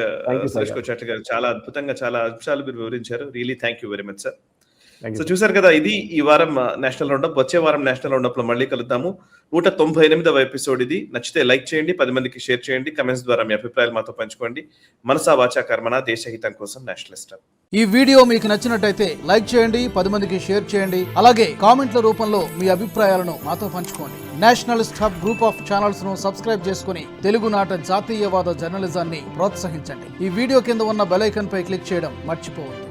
Suresh Kochati garu. చాలా అద్భుతంగా చాలా అంశాలు మీరు వివరించారు. Really thank you very much sir. So చూసారు కదా, ఇది ఈ వారం నేషనల్ రౌండప్. వచ్చే వారం నేషనల్ రౌండప్ లో మళ్ళీ కలుద్దాము. 198వ ఎపిసోడ్ ఇది. నచ్చితే లైక్ చేయండి, 10 మందికి షేర్ చేయండి, కమెంట్స్ ద్వారా మీ అభిప్రాయాలు మాతో పంచుకోండి. మనసా వాచా కర్మణ, దేశహితం కోసం నేషనలిస్ట్. ఈ వీడియో మీకు నచ్చినట్టయితే లైక్ చేయండి, 10 మందికి షేర్ చేయండి, అలాగే కామెంట్ల రూపంలో మీ అభిప్రాయాలను మాతో పంచుకోండి. Nationalist hub group of channels ను సబ్స్క్రైబ్ చేసుకుని తెలుగునాట జాతీయవాద జర్నలిజాన్ని ప్రోత్సహించండి. ఈ వీడియో కింద ఉన్న బెల్ ఐకాన్ పై క్లిక్ చేయడం మర్చిపోవద్దు.